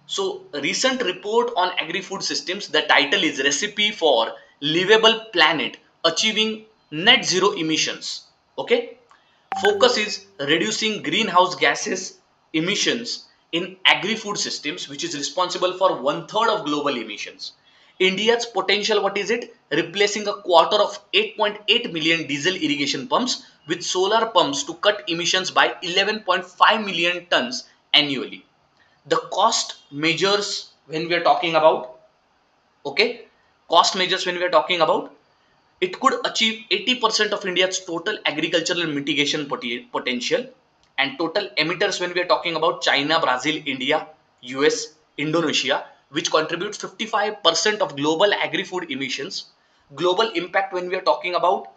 So recent report on agri-food systems, the title is Recipe for Livable Planet Achieving Net Zero Emissions. Okay. Focus is reducing greenhouse gases emissions in agri-food systems, which is responsible for 1/3 of global emissions. India's potential, what is it? Replacing a quarter of 8.8 million diesel irrigation pumps with solar pumps to cut emissions by 11.5 million tons annually. The cost measures when we are talking about, okay, cost measures when we are talking about, it could achieve 80% of India's total agricultural mitigation potential, and total emitters when we are talking about China, Brazil, India, US, Indonesia, which contributes 55% of global agri-food emissions. Global impact when we are talking about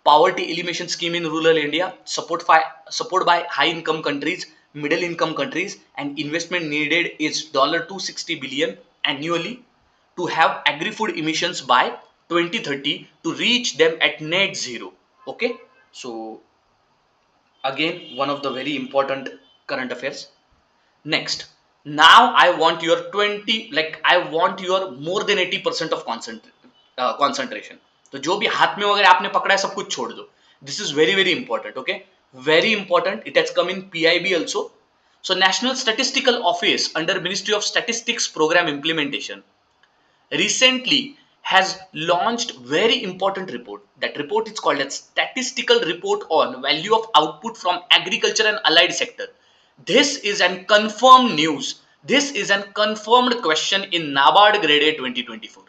poverty elimination scheme in rural India, support by high income countries, middle income countries, and investment needed is $260 billion annually to have agri-food emissions by 2030 to reach them at net zero. Okay, so again one of the very important current affairs. Next, now I want your 20, like I want your more than 80% of concentration. तो जो भी हाथ में वगैरह आपने पकड़ा है सब कुछ छोड़ दो. This is very, very important. Okay, very important. It has come in PIB also. So National Statistical Office under Ministry of Statistics Program Implementation recently has launched very important report. That report is called as Statistical Report on Value of Output from Agriculture and Allied Sector. This is an confirmed news. This is an confirmed question in NABARD Grade A 2024.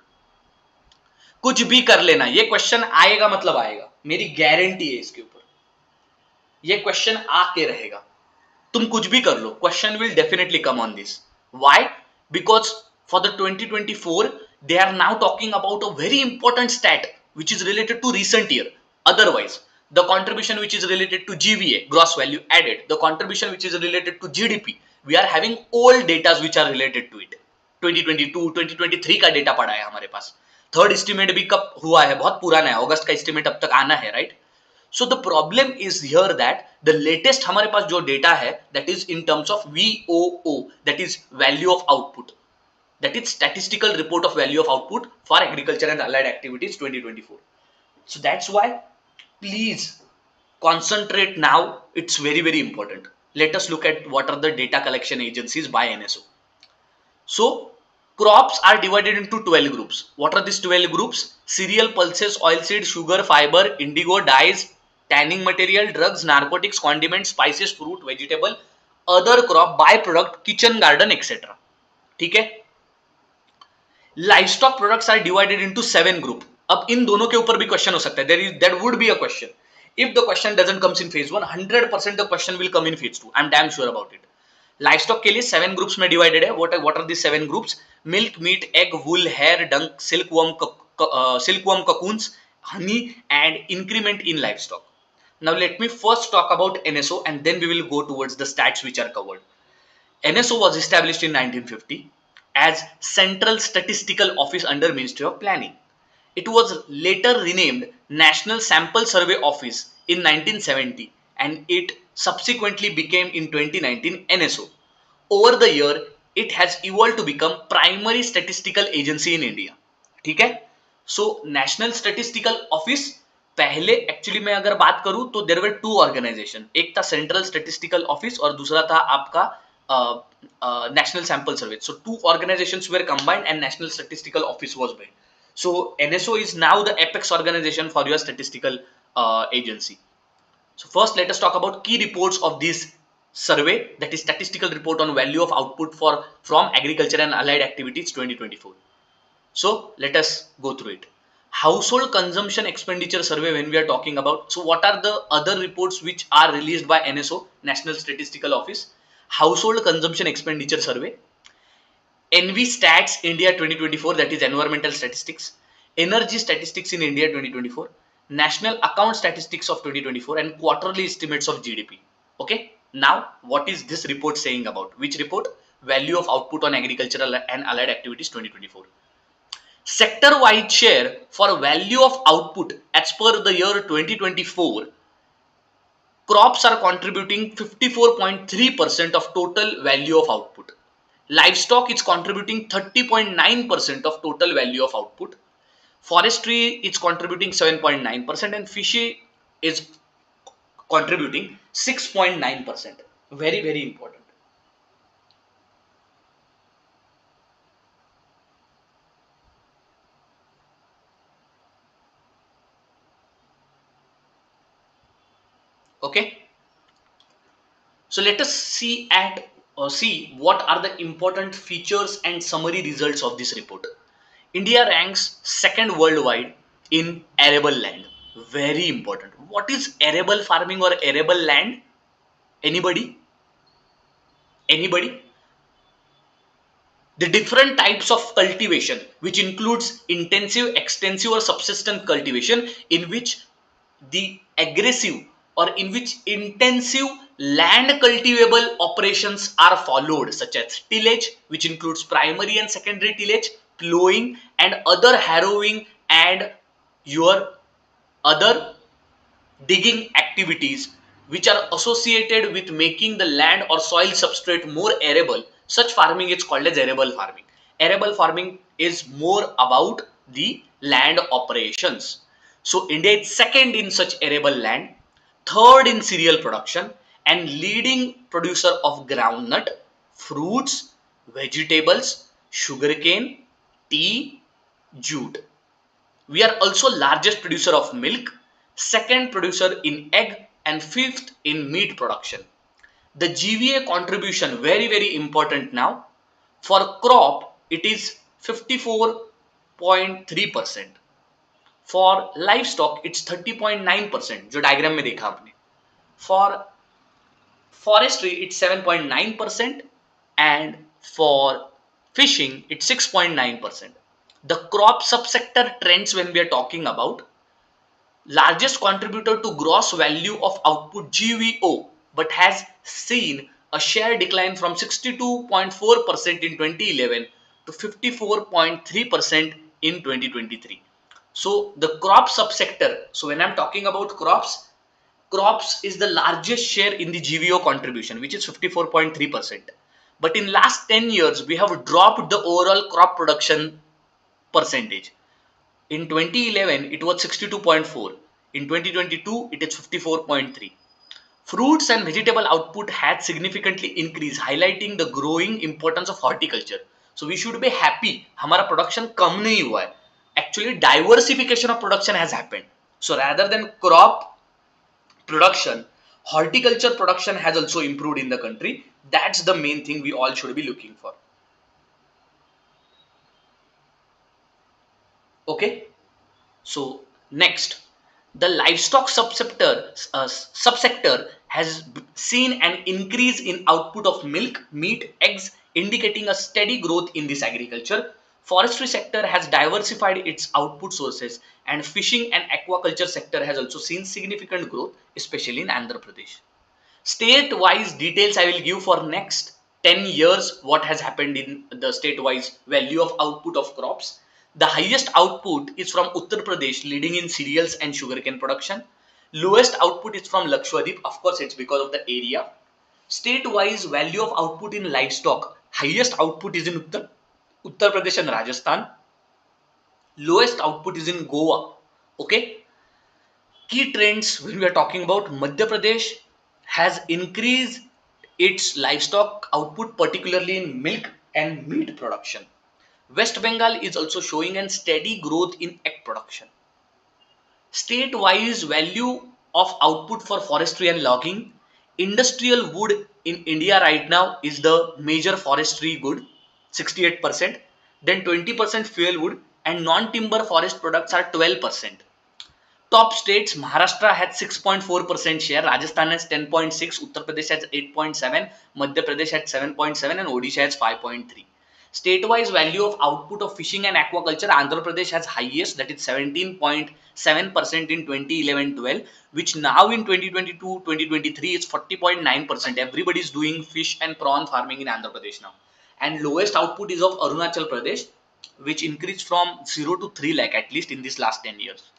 कुछ भी कर लेना, ये question आएगा मतलब आएगा, मेरी guarantee है इसके ऊपर, ये क्वेश्चन आके रहेगा। तुम कुछ भी कर लो, question will definitely come on this. Why? Because for the 2024 they are now talking about a very important stat which is related to recent year. Otherwise, the contribution which is related to GVA, gross value added, the contribution which is related to GDP, we are having all data which are related to it. 2022 2023 का data पड़ा है हमारे पास, third estimate भी कब हुआ है, बहुत पुराना है, अगस्त का एस्टिमेट अब तक आना है, right? So the problem is here that the latest हमारे पास जो डेटा है that is in terms of VOO, that is value of output, that is statistical report of value of output for agriculture and allied activities 2024. So that's why please concentrate now, it's very important. Let us look at what are the data collection agencies by NSO. So crops are divided into 12 groups. What are these 12 groups? Cereal, pulses, oilseed, sugar, fiber, indigo, dyes, tanning material, drugs, narcotics, condiments, spices, fruit, vegetable, other crop, byproduct, kitchen garden, etc. ठीक है? Livestock products are divided into 7 group. अब इन दोनों के ऊपर भी question हो सकता है. There would be a question. If the question doesn't comes in phase 1, 100% the question will come in phase 2. I'm damn sure about it. Livestock के लिए 7 groups में divided है. What are these 7 groups? Milk, meat, egg, wool, hair, dung, silkworm cocoons, honey, and increment in livestock. Now let me first talk about NSO and then we will go towards the stats which are covered. NSO was established in 1950 as Central Statistical Office under Ministry of Planning. It was later renamed National Sample Survey Office in 1970 and it subsequently became in 2019 NSO. Over the year, it has evolved to become Primary Statistical Agency in India. ठीक है? So National Statistical Office पहले actually मैं अगर बात करूं तो there were to organisation, एक था सेंट्रल स्टैटिस्टिकल ऑफिस और दूसरा था आपका national sample survey. So two organisations were combined and national statistical office was made. So NSO is now the apex organization for your statistical agency. So first let us talk about key reports of this survey, that is statistical report on value of output from agriculture and allied activities 2024. So let us go through it. Household consumption expenditure survey, when we are talking about, so what are the other reports which are released by NSO, National Statistical Office? Household consumption expenditure survey, NV Stats India 2024, that is environmental statistics, energy statistics in India 2024, national account statistics of 2024, and quarterly estimates of GDP. Okay, now what is this report saying about? Which report? Value of output on agricultural and allied activities 2024. Sector wide share for value of output as per the year 2024, crops are contributing 54.3% of total value of output. Livestock is contributing 30.9% of total value of output. Forestry is contributing 7.9% and fishery is contributing 6.9%. Very important. Okay. So let us see what are the important features and summary results of this report. India ranks second worldwide in arable land. Very important. What is arable farming or arable land? Anybody? Anybody? The different types of cultivation, which includes intensive, extensive or subsistence cultivation, in which the aggressive or in which intensive land cultivable operations are followed, such as tillage, which includes primary and secondary tillage, plowing and other harrowing and your other digging activities which are associated with making the land or soil substrate more arable. Such farming is called as arable farming. Arable farming is more about the land operations. So India is second in such arable land, third in cereal production, and leading producer of groundnut, fruits, vegetables, sugarcane, tea, jute. We are also largest producer of milk, second producer in egg, and fifth in meat production. The GVA contribution, very important now. For crop, it is 54.3%. For livestock it's 30.9%, जो diagram में देखा आपने. For forestry it's 7.9%, and for fishing it's 6.9%. The crop subsector trends, when we are talking about, largest contributor to gross value of output GVO, but has seen a share decline from 62.4% in 2011 to 54.3% in 2023. So the crop subsector, so when I'm talking about crops is the largest share in the GVO contribution, which is 54.3%. But in last 10 years, we have dropped the overall crop production percentage. In 2011, it was 62.4. In 2022, it is 54.3. Fruits and vegetable output had significantly increased, highlighting the growing importance of horticulture. So we should be happy. हमारा production कम नहीं हुआ है. Actually, diversification of production has happened. So rather than crop production, horticulture production has also improved in the country. That's the main thing we all should be looking for. Okay. So next, the livestock subsector has seen an increase in output of milk, meat, eggs, indicating a steady growth in this agriculture. Forestry sector has diversified its output sources, and fishing and aquaculture sector has also seen significant growth, especially in Andhra Pradesh. State-wise details I will give for next 10 years what has happened in the state-wise value of output of crops. The highest output is from Uttar Pradesh, leading in cereals and sugarcane production. Lowest output is from Lakshadweep. Of course, it's because of the area. State-wise value of output in livestock. Highest output is in Uttar Pradesh and Rajasthan. Lowest output is in Goa. Okay. Key trends when we are talking about Madhya Pradesh has increased its livestock output, particularly in milk and meat production. West Bengal is also showing a steady growth in egg production. State-wise value of output for forestry and logging. Industrial wood in India right now is the major forestry good, 68%. Then 20% fuel wood, and non-timber forest products are 12%. Top states, Maharashtra had 6.4% share, Rajasthan has 10.6, Uttar Pradesh has 8.7, Madhya Pradesh had 7.7, and Odisha has 5.3. State-wise value of output of fishing and aquaculture, Andhra Pradesh has highest, that is 17.7% in 2011-12, which now in 2022-2023 is 40.9%. Everybody is doing fish and prawn farming in Andhra Pradesh now. And lowest output is of Arunachal Pradesh, which increased from 0 to 3 lakh at least in this last 10 years.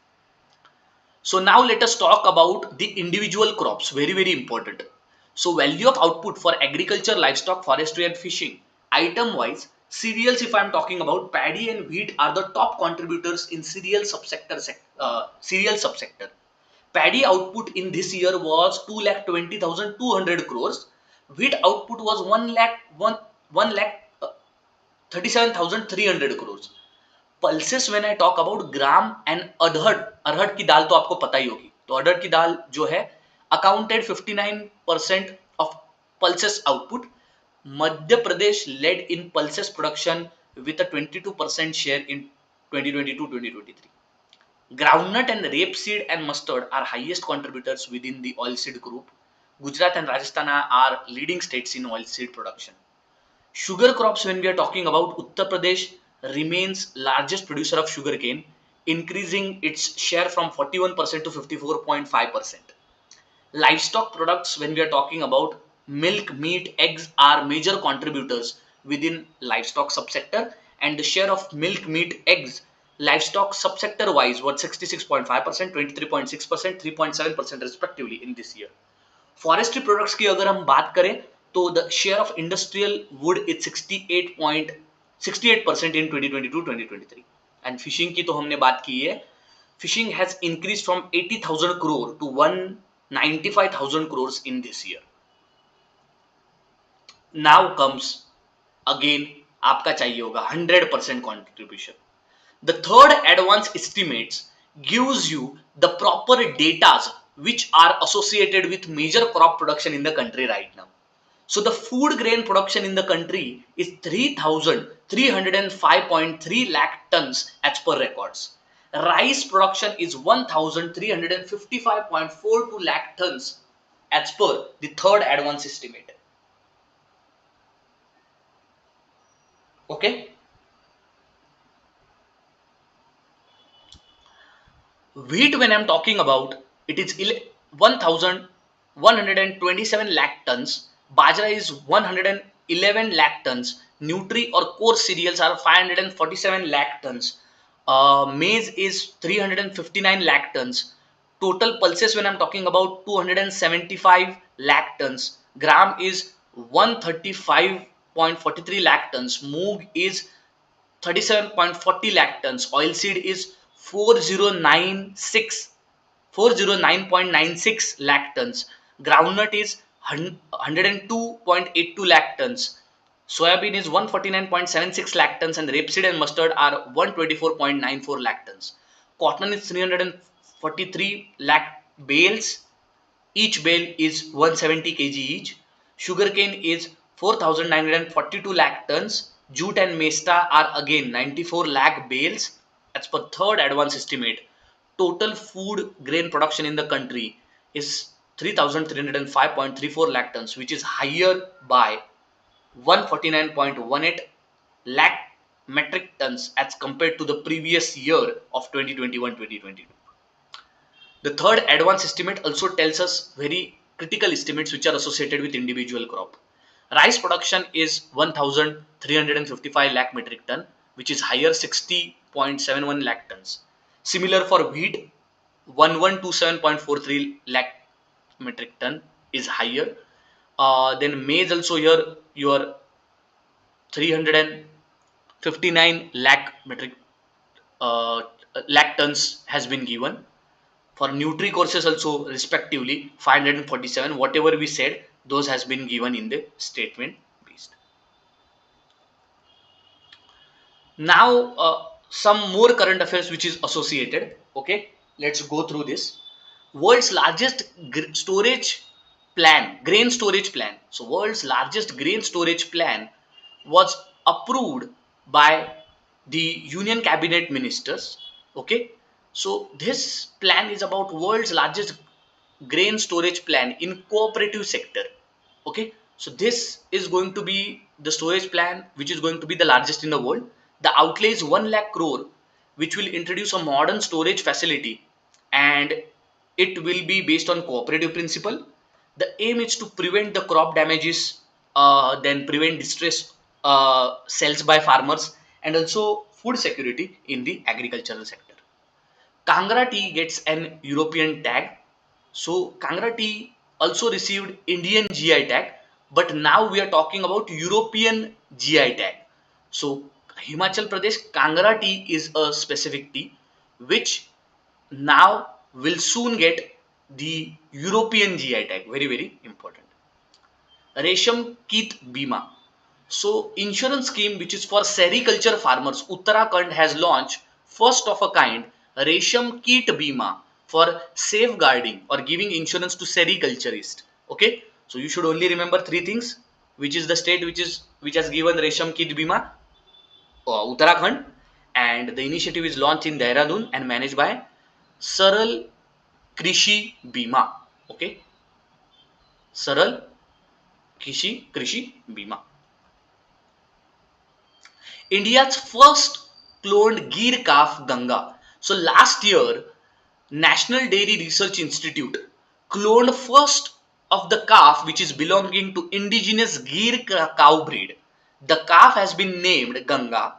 So now let us talk about the individual crops, very, very important. So value of output for agriculture, livestock, forestry and fishing. Item wise, cereals, if I am talking about, paddy and wheat are the top contributors in cereal subsector. Paddy output in this year was 2,20,200 crores. Wheat output was 1,37,300 crores. Pulses when I talk about gram and अरहर की दाल तो आपको पता ही होगी. तो अरहर की दाल जो है accounted 59% of pulses output. Madhya Pradesh led in pulses production with a 22% share in 2022-2023. Groundnut and rapeseed and mustard are highest contributors within the oilseed group. Gujarat and Rajasthan are leading states in oilseed production. Sugar crops, when we are talking about, Uttar Pradesh remains largest producer of sugarcane, increasing its share from 41% to 54.5%. Livestock products, when we are talking about, milk, meat, eggs are major contributors within livestock subsector, and the share of milk, meat, eggs livestock subsector wise was 66.5%, 23.6%, 3.7% respectively in this year. Forestry products की अगर हम बात करें तो the share of industrial wood is 68% in 2022-2023. and fishing की तो हमने बात की है. Fishing has increased from 80,000 crore to 195,000 crores in this year. Now comes again आपका चाहिए होगा 100% contribution. The third advanced estimates gives you the proper data which are associated with major crop production in the country right now. So the food grain production in the country is 3,305.3 lakh tons as per records. Rice production is 1355.42 lakh tons as per the third advance estimate. Okay. Wheat, when I'm talking about, it is 1,127 lakh tons. Bajra is 111 lakh tons. Nutri or core cereals are 547 lakh tons. Maize is 359 lakh tons. Total pulses, when I'm talking about, 275 lakh tons. Gram is 135.43 lakh tons. Moog is 37.40 lakh tons. Oilseed is 409.96 lakh tons. Groundnut is 102.82 lakh tons. Soybean is 149.76 lakh tons, and rapeseed and mustard are 124.94 lakh tons. Cotton is 343 lakh bales. Each bale is 170 kg each. Sugarcane is 4,942 lakh tons. Jute and mesta are again 94 lakh bales. As per third advance estimate, total food grain production in the country is 3,305.34 lakh tons, which is higher by 149.18 lakh metric tons as compared to the previous year of 2021-2022. The third advance estimate also tells us very critical estimates which are associated with individual crop. Rice production is 1,355 lakh metric ton, which is higher 60.71 lakh tons. Similar for wheat, 1127.43 lakh metric ton is higher. Then maize also here your 359 lakh metric lakh tons has been given. For Nutri courses also respectively 547, whatever we said, those has been given in the statement based. Now some more current affairs which is associated. Okay, let's go through this. World's largest storage plan, grain storage plan. So world's largest grain storage plan was approved by the Union Cabinet Ministers. Okay, so this plan is about world's largest grain storage plan in cooperative sector. Okay, so this is going to be the storage plan which is going to be the largest in the world. The outlay is 1 lakh crore, which will introduce a modern storage facility, and it will be based on cooperative principle. The aim is to prevent the crop damages, then prevent distress sales by farmers, and also food security in the agricultural sector. Kangra tea gets an European tag. So Kangra tea also received Indian GI tag, but now we are talking about European GI tag. So Himachal Pradesh Kangra tea is a specific tea which now will soon get the European GI tag. Very, very important. Resham Kit Bima. So insurance scheme which is for sericulture farmers, Uttarakhand has launched first of a kind Resham Kit Bima for safeguarding or giving insurance to sericulturist. Okay, so you should only remember three things. Which is the state which has given Resham Kit Bima? Uttarakhand, and the initiative is launched in Dehradun and managed by Saral Krishi Bima. Okay, Saral Krishi Bima. India's first cloned Gir calf Ganga. So last year, National Dairy Research Institute cloned first of the calf which is belonging to indigenous Gir cow breed. The calf has been named Ganga,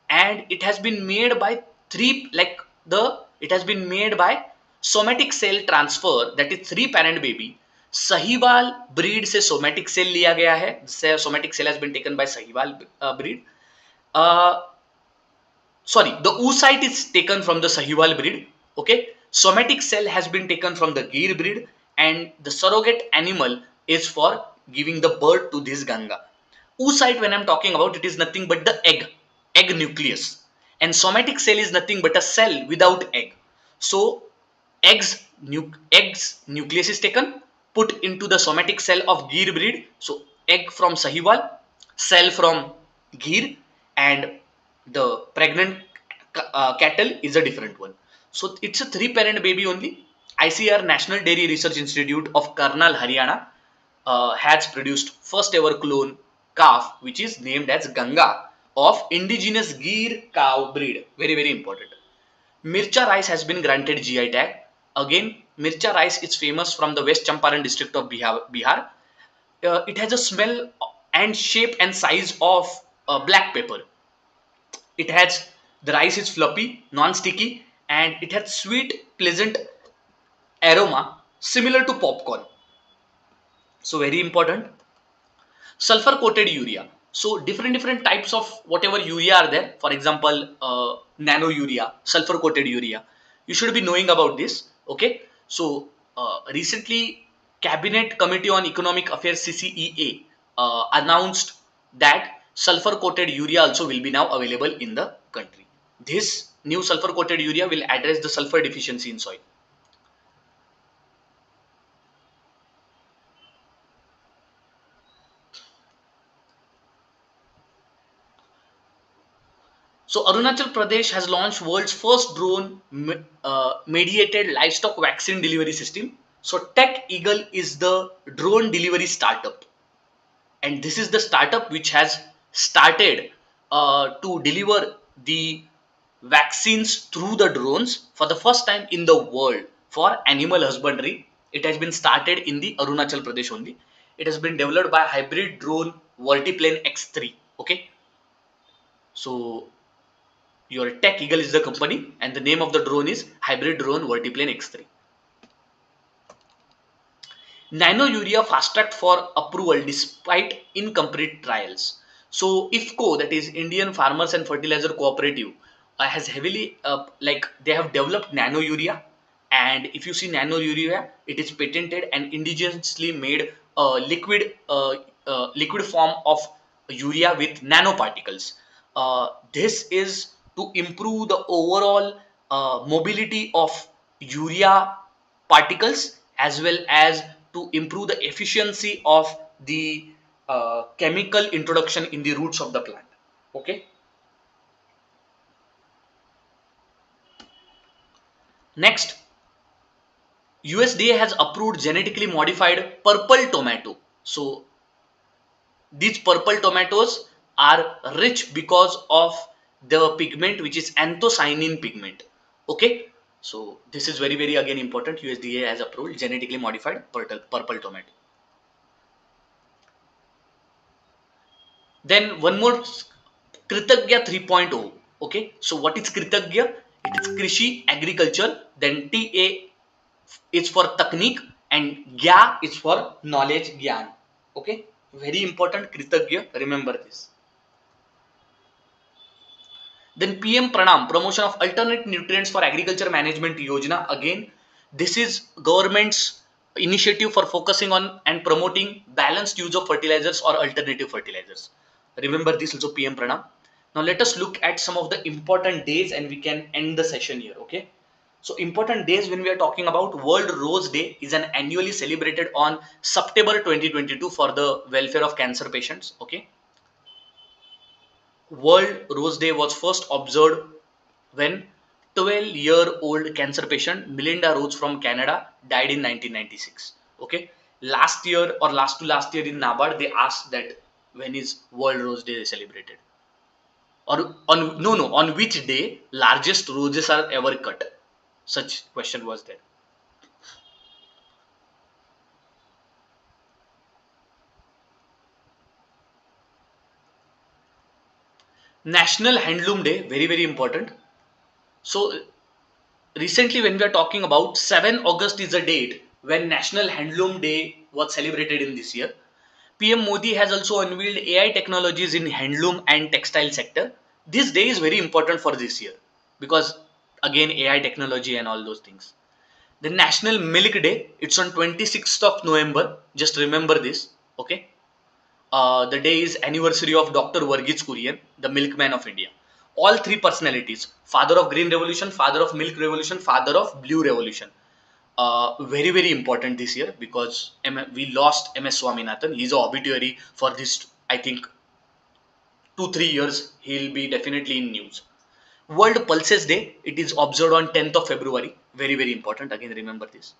and it has been made by it has been made by somatic cell transfer, that is 3 parent baby. Sahiwal breed से somatic cell लिया गया है. Somatic cell has been taken by Sahiwal breed. The oocyte is taken from the Sahiwal breed. Okay, somatic cell has been taken from the Gir breed, and the surrogate animal is for giving the birth to this Ganga. Oocyte, when I'm talking about, it is nothing but the egg nucleus, and somatic cell is nothing but a cell without egg. So eggs nucleus is taken, put into the somatic cell of Gir breed. So egg from Sahiwal, cell from Gir, and the pregnant cattle is a different one. So it's a three parent baby only. ICAR National Dairy Research Institute of Karnal, Haryana has produced first ever clone calf which is named as Ganga of indigenous Gir cow breed. Very very important. Mircha rice has been granted GI tag. Again, Mircha rice is famous from the West Champaran district of Bihar. It has a smell and shape and size of black pepper. It has the rice is fluffy, non-sticky, and it has sweet, pleasant aroma similar to popcorn. So very important. Sulfur coated urea. So different types of whatever urea are there. For example, nano urea, sulfur coated urea. You should be knowing about this. Okay. So recently Cabinet Committee on Economic Affairs CCEA announced that sulfur coated urea also will be now available in the country. This new sulfur coated urea will address the sulfur deficiency in soil. So Arunachal Pradesh has launched world's first drone mediated livestock vaccine delivery system. So Tech Eagle is the drone delivery startup, and this is the startup which has started to deliver the vaccines through the drones for the first time in the world for animal husbandry. It has been started in the Arunachal Pradesh only. It has been developed by hybrid drone Vertiplane X3. Okay, so your Tech Eagle is the company, and the name of the drone is Hybrid Drone Vertiplane X3. Nano Urea fast tracked for approval despite incomplete trials. So IFCO, that is Indian Farmers and Fertilizer Cooperative, has heavily like they have developed Nano Urea, and if you see Nano Urea, it is patented and indigenously made liquid form of urea with nanoparticles. This is to improve the overall mobility of urea particles as well as to improve the efficiency of the chemical introduction in the roots of the plant. Okay. Next, USDA has approved genetically modified purple tomato. So these purple tomatoes are rich because of the pigment which is anthocyanin pigment. Okay. So this is very again important. USDA has approved genetically modified purple tomato. Then one more, Kritagya 3.0. Okay, so what is Kritagya? It is Krishi agriculture. Then TA is for technique and Gya is for knowledge Gyan. Okay, very important Kritagya. Remember this. Then PM Pranam, promotion of alternate nutrients for agriculture management Yojana. Again, this is government's initiative for focusing on and promoting balanced use of fertilizers or alternative fertilizers. Remember this also PM Pranam. Now let us look at some of the important days and we can end the session here. Okay. So important days when we are talking about World Rose Day is an annually celebrated on September 2022 for the welfare of cancer patients. Okay. World Rose Day was first observed when 12-year-old cancer patient Melinda Rose from Canada died in 1996. Okay, last year or last to last year in NABARD they asked that when is World Rose Day celebrated, or on no on which day largest roses are ever cut. Such question was there. National Handloom Day, very important. So recently when we are talking about 7 August is a date when National Handloom Day was celebrated in this year. PM Modi has also unveiled AI technologies in handloom and textile sector. This day is very important for this year because again AI technology and all those things. The National Milk Day, it's on 26th of November. Just remember this, okay? The day is anniversary of Dr. Varghese Kurian, the milkman of India. All three personalities, father of Green Revolution, father of Milk Revolution, father of Blue Revolution. Very important this year because we lost MS Swaminathan. He's a obituary for this. I think 2 3 years he'll be definitely in news. World Pulses Day, it is observed on 10th of February. Very, very important. Again, remember this.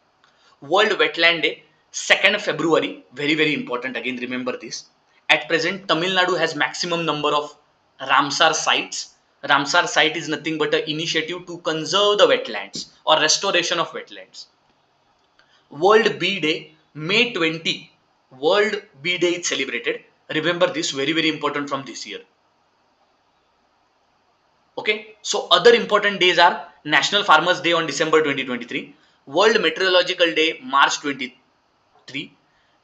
World Wetland Day, 2nd February. Very, very important. Again, remember this. At present, Tamil Nadu has maximum number of Ramsar sites. Ramsar site is nothing but an initiative to conserve the wetlands or restoration of wetlands. World Bee Day, May 20. World Bee Day is celebrated. Remember this, very, very important from this year. Okay, so other important days are National Farmers Day on December 2023, World Meteorological Day March 23,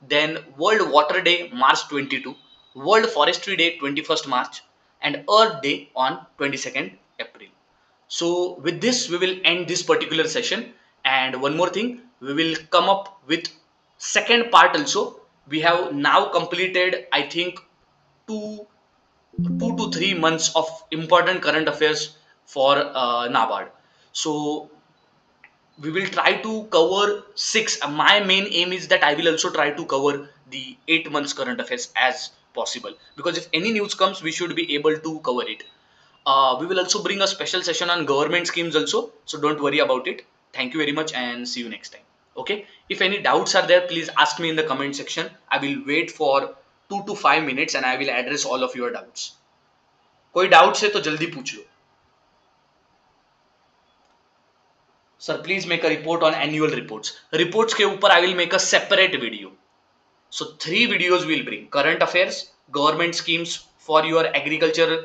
then World Water Day March 22, World Forestry Day 21st March, and Earth Day on 22nd April. So with this, we will end this particular session. And one more thing, we will come up with second part also. We have now completed, I think, two 2 to 3 months of important current affairs for NABARD. So we will try to cover six. My main aim is that I will also try to cover the 8 months current affairs as possible, because if any news comes, we should be able to cover it. We will also bring a special session on government schemes also. So don't worry about it. Thank you very much and see you next time. Okay. If any doubts are there, please ask me in the comment section. I will wait for 2 to 5 minutes and I will address all of your doubts. कोई doubts है तो जल्दी पूछ लो. Sir please make a report on annual reports के ऊपर I will make a separate video. So 3 videos will bring current affairs, government schemes for your agriculture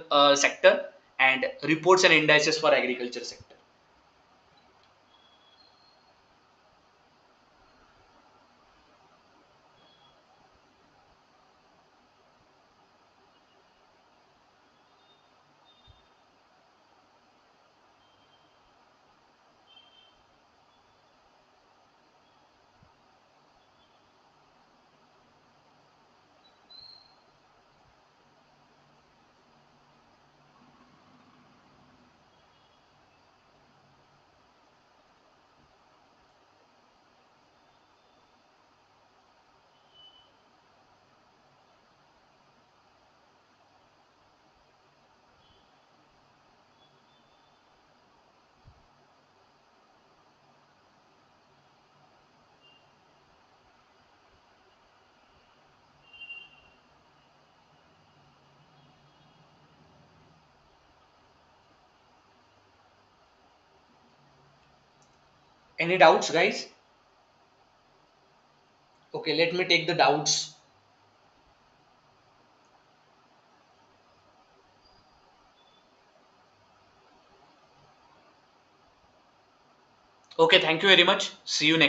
sector and reports and indices for agriculture sector. Any doubts, guys? Okay, let me take the doubts. Okay, thank you very much. See you next.